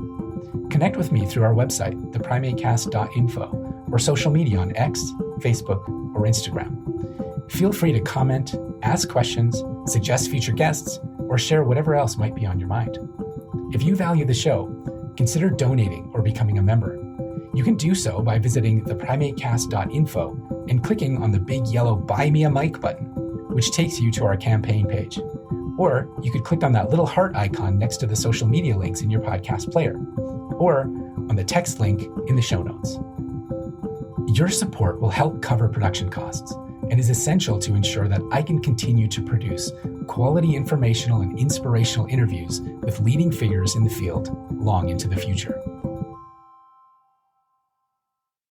Connect with me through our website, theprimatecast.info, or social media on X, Facebook, or Instagram. Feel free to comment, ask questions, suggest future guests, or share whatever else might be on your mind. If you value the show, consider donating or becoming a member. You can do so by visiting theprimatecast.info and clicking on the big yellow Buy Me a Mic button, which takes you to our campaign page. Or you could click on that little heart icon next to the social media links in your podcast player, or on the text link in the show notes. Your support will help cover production costs and is essential to ensure that I can continue to produce quality informational and inspirational interviews with leading figures in the field long into the future.